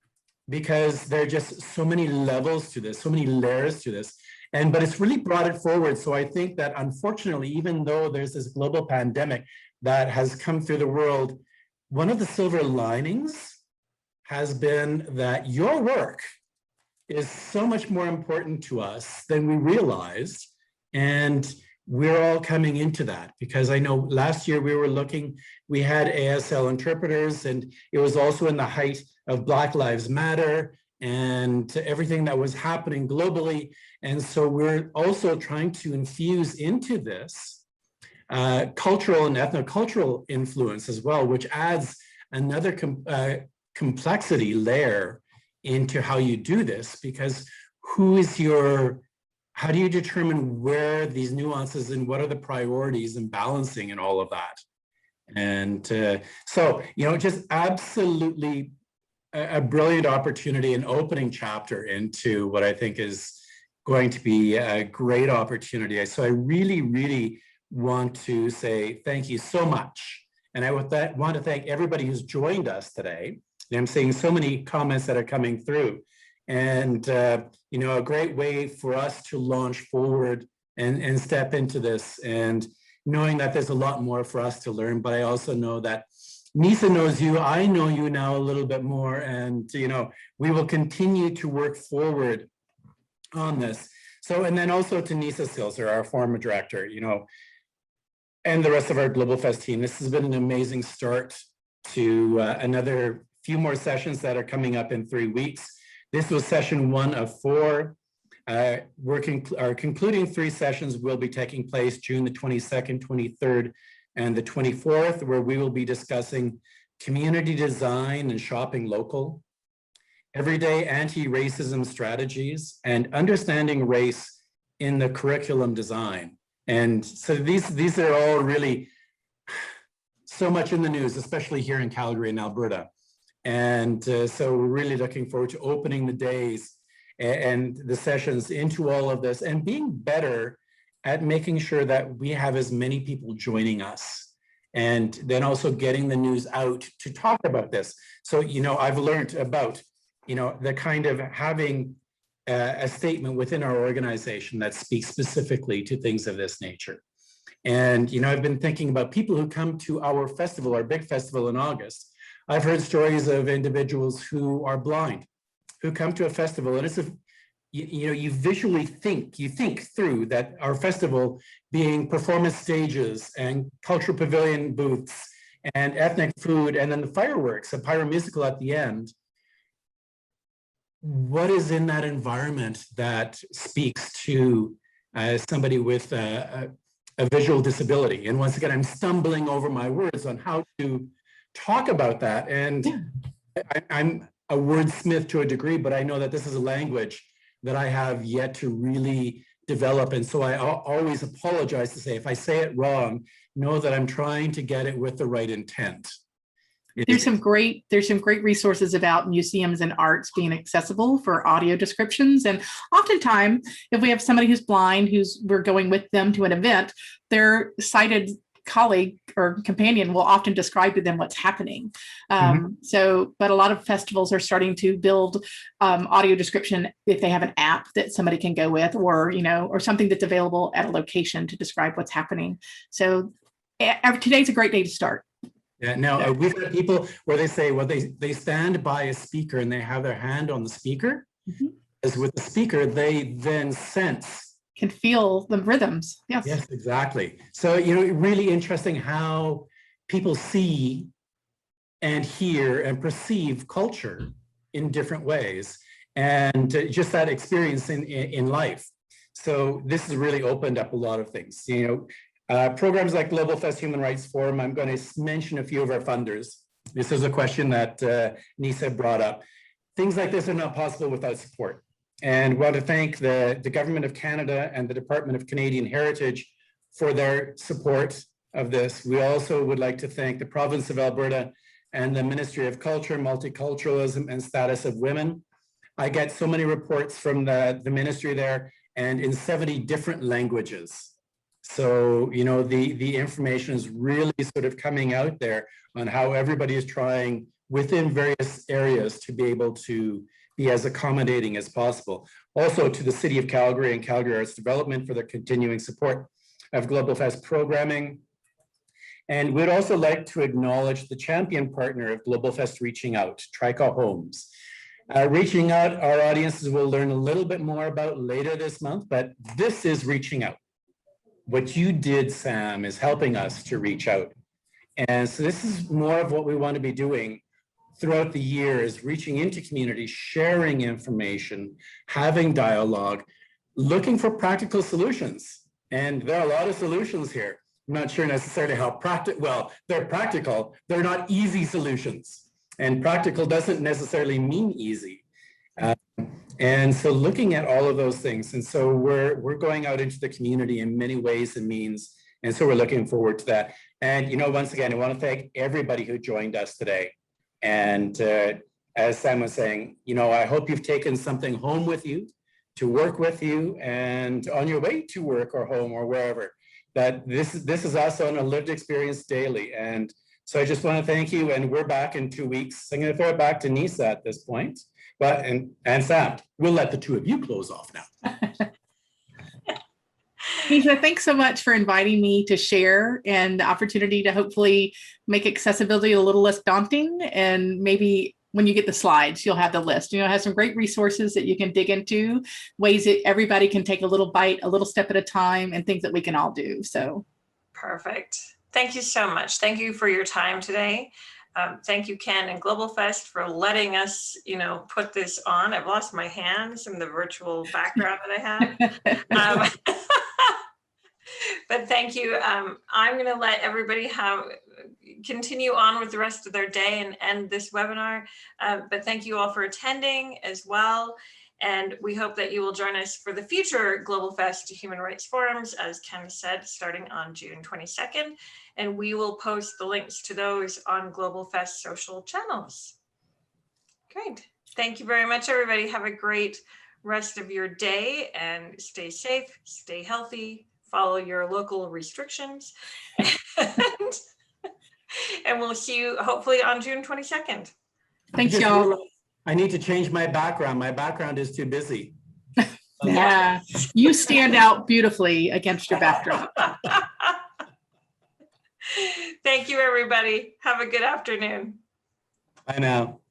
because there are just so many levels to this, so many layers to this. But it's really brought it forward. So I think that unfortunately, even though there's this global pandemic that has come through the world, one of the silver linings has been that your work is so much more important to us than we realized. And we're all coming into that, because I know last year we had ASL interpreters, and it was also in the height of Black Lives Matter and everything that was happening globally. And so we're also trying to infuse into this cultural and ethnocultural influence as well, which adds another complexity layer into how you do this, because how do you determine where these nuances and what are the priorities and balancing and all of that? And so, you know, just absolutely a brilliant opportunity, an opening chapter into what I think is going to be a great opportunity. So I really, really want to say thank you so much. And I want to thank everybody who's joined us today. And I'm seeing so many comments that are coming through. And, you know, a great way for us to launch forward and step into this, and knowing that there's a lot more for us to learn. But I also know that Nisa knows you, I know you now a little bit more, and, you know, we will continue to work forward on this. So, and then also to Nisa Silser, our former director, you know, and the rest of our GlobalFest team. This has been an amazing start to another few more sessions that are coming up in 3 weeks. This was session 1 of 4. Our concluding 3 sessions will be taking place June the 22nd, 23rd, and the 24th, where we will be discussing community design and shopping local, everyday anti-racism strategies, and understanding race in the curriculum design. And so these are all really so much in the news, especially here in Calgary and Alberta. And so we're really looking forward to opening the days and the sessions into all of this, and being better at making sure that we have as many people joining us, and then also getting the news out to talk about this. So, you know, I've learned about, you know, the kind of having a statement within our organization that speaks specifically to things of this nature. And, you know, I've been thinking about people who come to our festival, our big festival in August. I've heard stories of individuals who are blind, who come to a festival, and it's you know, you visually think through that our festival being performance stages and cultural pavilion booths and ethnic food, and then the fireworks, a pyromusical at the end. What is in that environment that speaks to somebody with a visual disability? And once again, I'm stumbling over my words on how to talk about that. And I'm a wordsmith to a degree, but I know that this is a language that I have yet to really develop. And so I always apologize to say, if I say it wrong, know that I'm trying to get it with the right intent. There's some great resources about museums and arts being accessible for audio descriptions. And oftentimes, if we have somebody who's blind, we're going with them to an event, their sighted colleague or companion will often describe to them what's happening. But a lot of festivals are starting to build audio description if they have an app that somebody can go with, or something that's available at a location to describe what's happening. So today's a great day to start. Yeah, no, we've had people where they say, well, they stand by a speaker and they have their hand on the speaker. As with the speaker, they then can feel the rhythms. Yes, exactly. So, really interesting how people see and hear and perceive culture in different ways, and just that experience in life. So this has really opened up a lot of things. Programs like GlobalFest Human Rights Forum, I'm going to mention a few of our funders. This is a question that Nisa brought up. Things like this are not possible without support. And want to thank the Government of Canada and the Department of Canadian Heritage for their support of this. We also would like to thank the Province of Alberta and the Ministry of Culture, Multiculturalism, and Status of Women. I get so many reports from the ministry there, and in 70 different languages. So, the information is really sort of coming out there on how everybody is trying within various areas to be able to be as accommodating as possible. Also to the City of Calgary and Calgary Arts Development for their continuing support of GlobalFest programming. And we'd also like to acknowledge the champion partner of GlobalFest Reaching Out, Trika Homes. Reaching Out, our audiences will learn a little bit more about later this month, but this is reaching out. What you did, Sam, is helping us to reach out. And so this is more of what we want to be doing throughout the year, is reaching into communities, sharing information, having dialogue, looking for practical solutions. And there are a lot of solutions here. I'm not sure necessarily how practical, well, they're practical, they're not easy solutions. And practical doesn't necessarily mean easy. And so looking at all of those things. And so we're going out into the community in many ways and means. And so we're looking forward to that. And, once again, I want to thank everybody who joined us today. And as Sam was saying, I hope you've taken something home with you, to work with you, and on your way to work or home or wherever. That this is us on a lived experience daily. And so I just want to thank you. And we're back in 2 weeks. I'm going to throw it back to Nisa at this point. But and Sam, we'll let the two of you close off now. Nisa, thanks so much for inviting me to share, and the opportunity to hopefully make accessibility a little less daunting. And maybe when you get the slides, you'll have the list. It has some great resources that you can dig into, ways that everybody can take a little bite, a little step at a time, and things that we can all do. So perfect. Thank you so much. Thank you for your time today. Thank you, Ken and GlobalFest, for letting us, put this on. I've lost my hands in the virtual background that I have. But thank you. I'm going to let everybody continue on with the rest of their day and end this webinar. But thank you all for attending as well. And we hope that you will join us for the future GlobalFest Human Rights Forums, as Ken said, starting on June 22nd. And we will post the links to those on GlobalFest social channels. Great. Thank you very much, everybody. Have a great rest of your day and stay safe, stay healthy, follow your local restrictions. And we'll see you hopefully on June 22nd. Thanks, y'all. I need to change my background. My background is too busy. Yeah, you stand out beautifully against your backdrop. Thank you, everybody. Have a good afternoon. Bye now.